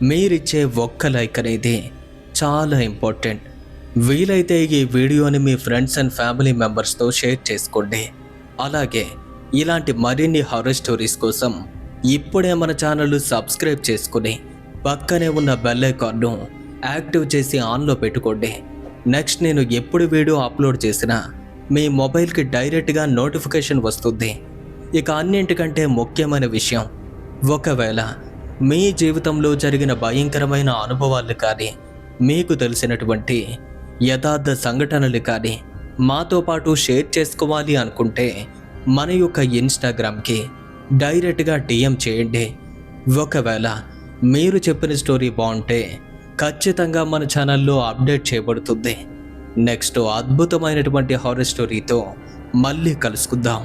మీరిచ్చే ఒక్క లైక్ అనేది చాలా ఇంపార్టెంట్. వీలైతే ఈ వీడియోని మీ ఫ్రెండ్స్ అండ్ ఫ్యామిలీ మెంబర్స్తో షేర్ చేసుకోండి. అలాగే ఇలాంటి మరిన్ని హారర్ స్టోరీస్ కోసం ఇప్పుడే మన ఛానల్ సబ్స్క్రైబ్ చేసుకుని పక్కనే ఉన్న బెల్ ఐకాన్ను యాక్టివ్ చేసి ఆన్లో పెట్టుకోండి. నెక్స్ట్ నేను ఎప్పుడు వీడియో అప్లోడ్ చేసినా మీ మొబైల్కి డైరెక్ట్గా నోటిఫికేషన్ వస్తుంది. ఇక అన్నింటికంటే ముఖ్యమైన విషయం, ఒకవేళ మీ జీవితంలో జరిగిన భయంకరమైన అనుభవాలు కానీ, మీకు తెలిసినటువంటి యథార్థ సంఘటనలు కానీ మాతో పాటు షేర్ చేసుకోవాలి అనుకుంటే మన యొక్క ఇన్స్టాగ్రామ్కి డైరెక్ట్గా DM చేయండి. ఒకవేళ మీరు చెప్పిన స్టోరీ బాగుంటే ఖచ్చితంగా మన ఛానల్లో అప్డేట్ చేయబడుతుంది. నెక్స్ట్ అద్భుతమైనటువంటి హారర్ స్టోరీతో మళ్ళీ కలుసుకుందాం.